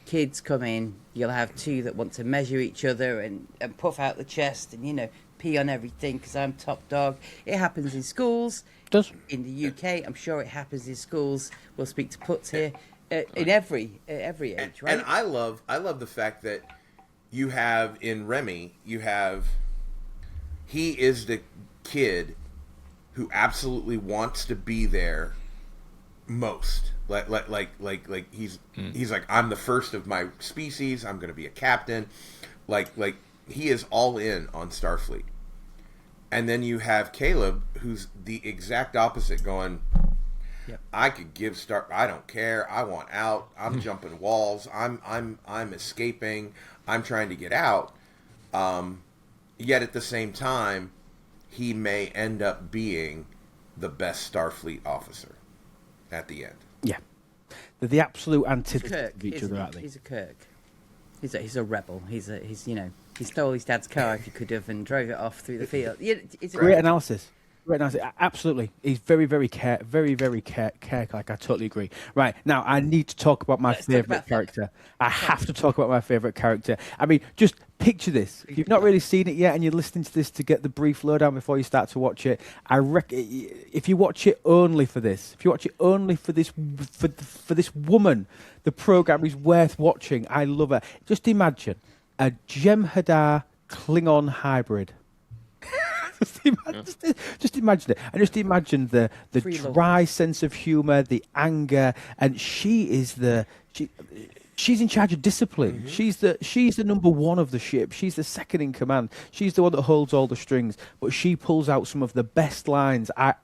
kids come in, you'll have two that want to measure each other and puff out the chest and, you know, pee on everything because I'm top dog. It happens in schools. Does in the UK? I'm sure it happens in schools. We'll speak to Putz here. In every age, right? And I love the fact that you have in Remy, he is the kid who absolutely wants to be there most. Like he's like, I'm the first of my species. I'm going to be a captain. Like he is all in on Starfleet. And then you have Caleb, who's the exact opposite, going, Yep. I could give I don't care. I want out. I'm jumping walls. I'm escaping. I'm trying to get out. Yet at the same time, he may end up being the best Starfleet officer at the end. yeah, they're the absolute He's antithesis Kirk, of each isn't other, he? aren't they? He's a Kirk. He's a rebel. He's you know, he stole his dad's car if he could have and drove it off through the field. Yeah, it's Great analysis. Great analysis. Absolutely. He's very care. Like, I totally agree. Right, now I need to talk about my Let's talk favourite about character. I have to talk about my favourite character. I mean, just picture this. If you've not really seen it yet and you're listening to this to get the brief lowdown before you start to watch it, I reckon if you watch it only for this, for this woman, the programme is worth watching. I love her. Just imagine a Jem'Hadar Klingon hybrid. Just imagine it, and just imagine the Free love. dry sense of humour, the anger, and she's in charge of discipline. Mm-hmm. She's the number one of the ship. She's the second in command. She's the one that holds all the strings. But she pulls out some of the best lines. I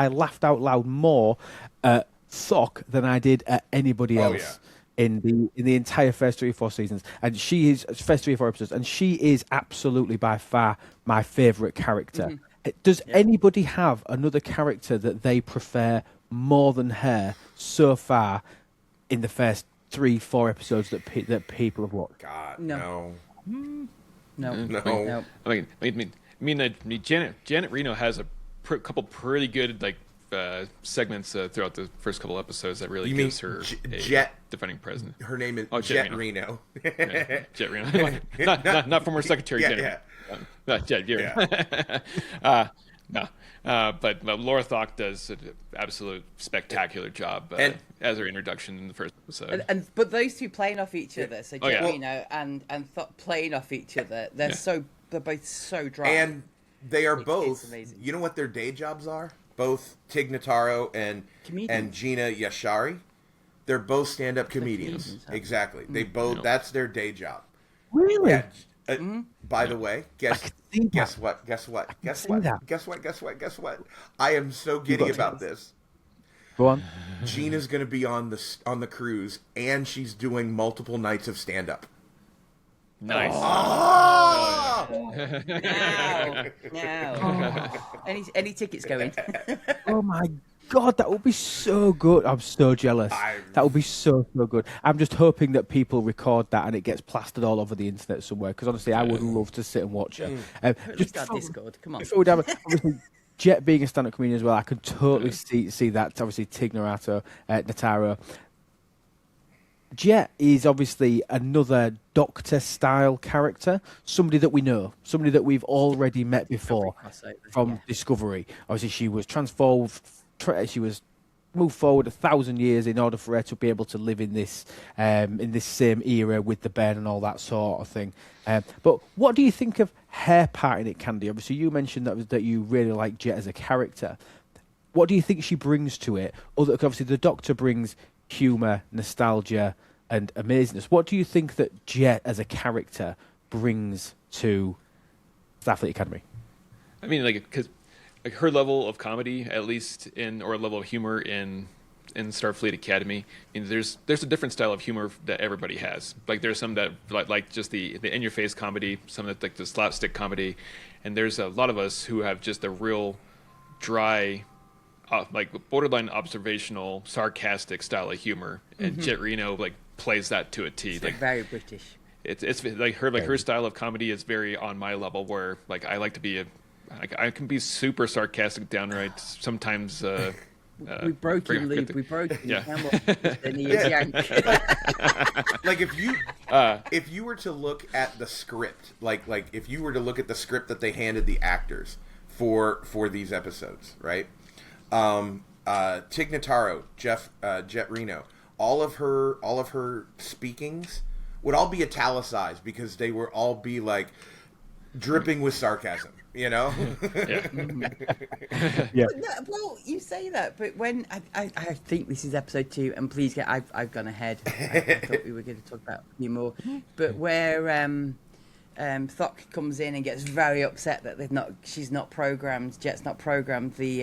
laughed out loud more at Thok than I did at anybody else. Yeah. In the entire first 3 or 4 seasons, and she is first 3 or 4 episodes, and she is absolutely by far my favourite character. Does anybody have another character that they prefer more than her so far in the first 3, 4 episodes that people have watched? God, No. no. No. I mean, Janet Reno has a couple pretty good segments throughout the first couple episodes that really You mean gives her a Jet? defining presence. Her name is Jet Jet Reno. Yeah, Jet Reno, not former secretary. Yeah, Jet. Jet. No. But Laura Thok does an absolute spectacular job as her introduction in the first episode. But those two playing off each other, so yeah. Reno and Thok playing off each other, they're both so dry. And they are It's both. amazing. You know what their day jobs are? Both Tig Notaro and Comedians. Gina Yashari. They're both stand-up comedians. comedians, huh? Exactly. They both. Yeah. That's their day job. Really? Yeah. By the way, guess what? I am so giddy about this. Go on. Gina's going to be on the cruise, and she's doing multiple nights of stand-up. Nice. Oh! No. Any tickets going? Oh my God, that would be so good. I'm so jealous. That would be so good. I'm just hoping that people record that and it gets plastered all over the internet somewhere. Because honestly, I would love to sit and watch it. At least our Discord. Come on. Obviously, Jet being a stand-up comedian as well, I can totally see that. Obviously, Tig Notaro. Jet is obviously another Doctor-style character, somebody that we know, somebody that we've already met before from Discovery. Obviously, she was transformed. She was moved forward 1,000 years in order for her to be able to live in this same era with the Ben and all that sort of thing. But what do you think of her part in it, Candy? Obviously, you mentioned that you really like Jet as a character. What do you think she brings to it? Obviously, the Doctor brings humour, nostalgia, and amazingness. What do you think that Jet as a character brings to Starfleet Academy? I mean, because her level of comedy, at least or level of humor in Starfleet Academy, I mean, there's a different style of humor that everybody has. Like there's some that like just the in your face comedy, some that like the slapstick comedy, and there's a lot of us who have just a real dry, borderline observational, sarcastic style of humor, and Jet Reno plays that to a T. It's very British. It's like her style of comedy is very on my level, where I like to be I can be super sarcastic, downright sometimes. We broke him, Luke. We broke him. Yeah. Then he is yanked. like if you were to look at the script, like if you were to look at the script that they handed the actors for these episodes, right? Tig Notaro, Jet Reno, all of her speakings would all be italicized because they would all be like dripping with sarcasm, you know? Yeah. Yeah. Well, you say that, but when I think this is episode 2, and please get I've gone ahead. I thought we were going to talk about a few more, but where Thok comes in and gets very upset that she's not programmed, Jet's not programmed the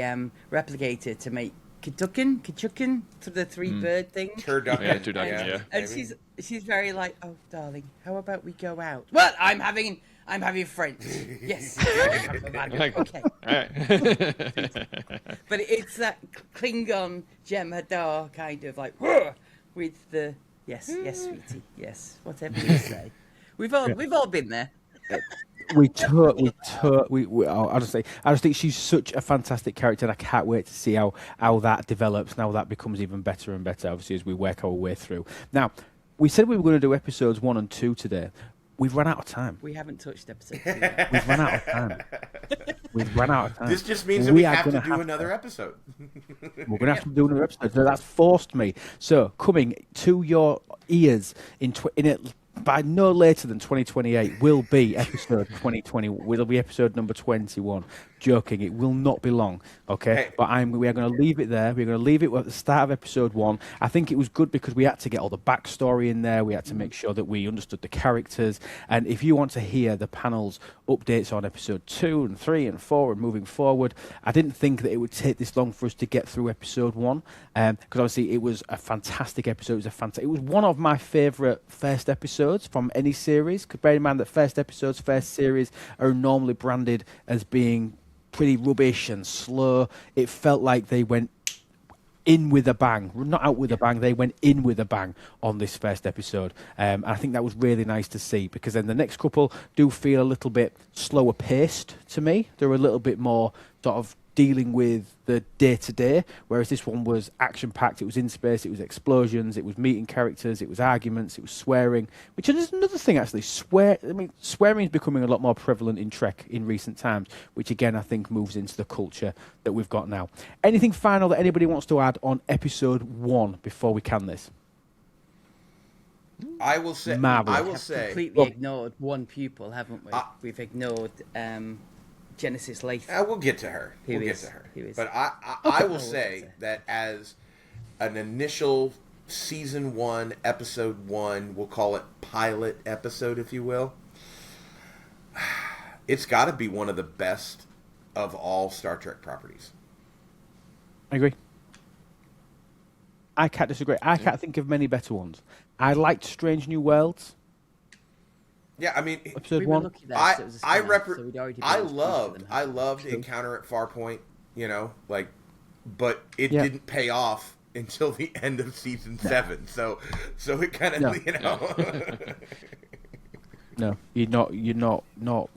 replicator to make Kachukin to the 3-bird thing. Turducken. Yeah, turducken, yeah. And she's very like, oh darling, how about we go out? Well, I'm having French. Yes. Okay. All right. But it's that Klingon Jem'Hadar kind of like with the yes, sweetie, yes, whatever you say. We've all been there. I just think she's such a fantastic character, and I can't wait to see how that develops and how that becomes even better and better, obviously, as we work our way through. Now, we said we were going to do episodes 1 and 2 today. We've run out of time. We haven't touched episode 2 yet. We've run out of time. This just means that we have to do another episode. We're going to have to do another episode. So that's forced me. So coming to your ears by no later than 2028 will be episode 2020. Will be episode number 21. Joking, it will not be long, okay? Hey. But we are going to leave it there. We're going to leave it at the start of episode 1. I think it was good because we had to get all the backstory in there. We had to make sure that we understood the characters. And if you want to hear the panel's updates on episode 2 and 3 and 4 and moving forward, I didn't think that it would take this long for us to get through episode 1, because obviously it was a fantastic episode. It was one of my favourite first episodes from any series. Because bear in mind that first series are normally branded as being pretty rubbish and slow. It felt like they went in with a bang, not out with a bang. They went in with a bang on this first episode, and I think that was really nice to see, because then the next couple do feel a little bit slower paced to me. They're a little bit more sort of dealing with the day-to-day, whereas this one was action-packed. It was in space, it was explosions, it was meeting characters, it was arguments, it was swearing, which is another thing, actually. Swearing is becoming a lot more prevalent in Trek in recent times, which, again, I think moves into the culture that we've got now. Anything final that anybody wants to add on episode 1 before we can this? I will say. Completely ignored one pupil, haven't we? We've ignored Genesis Latham. We'll get to her. But I will say that as an initial season 1, episode 1, we'll call it pilot episode, if you will, it's got to be one of the best of all Star Trek properties. I agree. I can't disagree. I can't think of many better ones. I liked Strange New Worlds. Yeah, I mean, episode 1. I loved Encounter at Farpoint, you know, like, but it didn't pay off until the end of season 7. So it kind of, you know. No, you're not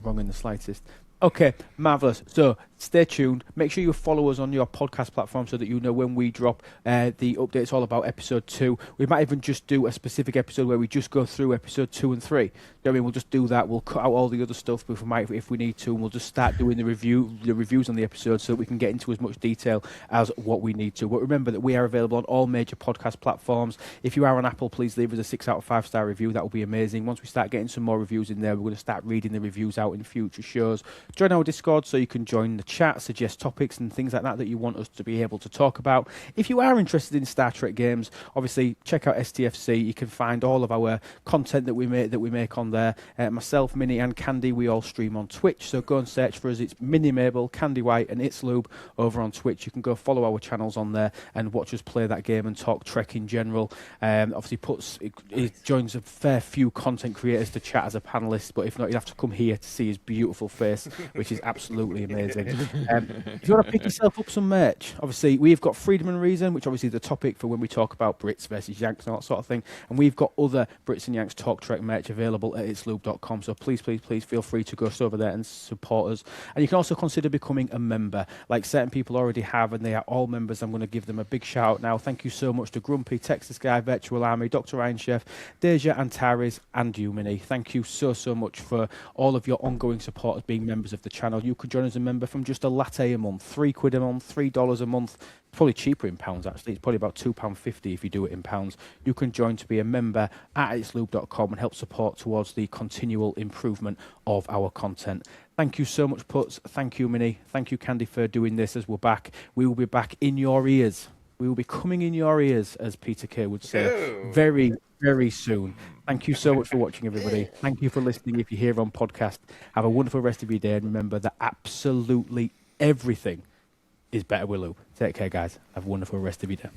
wrong in the slightest. Okay, marvellous. So stay tuned. Make sure you follow us on your podcast platform so that you know when we drop the updates all about episode 2. We might even just do a specific episode where we just go through episode 2 and 3. You know what I mean? We'll just do that. We'll cut out all the other stuff if we need to, and we'll just start doing the reviews on the episodes so that we can get into as much detail as what we need to. But remember that we are available on all major podcast platforms. If you are on Apple, please leave us a 6 out of 5 star review. That will be amazing. Once we start getting some more reviews in there, we're going to start reading the reviews out in future shows. Join our Discord so you can join the chat, suggest topics and things like that you want us to be able to talk about. If you are interested in Star Trek games, obviously check out STFC. You can find all of our content that we make on there. Myself, Minnie and Candy, we all stream on Twitch, so go and search for us. It's Minnie Mabel, Candy White and It's Lube over on Twitch. You can go follow our channels on there and watch us play that game and talk Trek in general. Obviously it joins a fair few content creators to chat as a panelist, but if not, you'd have to come here to see his beautiful face, which is absolutely amazing. If you want to pick yourself up some merch, obviously we've got Freedom and Reason, which obviously is the topic for when we talk about Brits versus Yanks and all that sort of thing. And we've got other Brits and Yanks Talk Trek merch available at itslube.com. So please feel free to go over there and support us. And you can also consider becoming a member, like certain people already have, and they are all members. I'm going to give them a big shout out now. Thank you so much to Grumpy, Texas Guy, Virtual Army, Dr. Iron Chef, Deja, Antares, and Umini. Thank you so much for all of your ongoing support as being members of the channel. You can join as a member from just a latte a month, £3 a month, $3 a month. It's probably cheaper in pounds, actually. It's probably about £2.50 if you do it in pounds. You can join to be a member at itslube.com and help support towards the continual improvement of our content. Thank you so much, Putz. Thank you, Minnie. Thank you, Candy, for doing this as we're back. We will be back in your ears. We will be coming in your ears, as Peter Kay would say, very, very soon. Thank you so much for watching, everybody. Thank you for listening if you're here on podcast. Have a wonderful rest of your day, and remember that absolutely everything is better with Lube. Take care, guys. Have a wonderful rest of your day.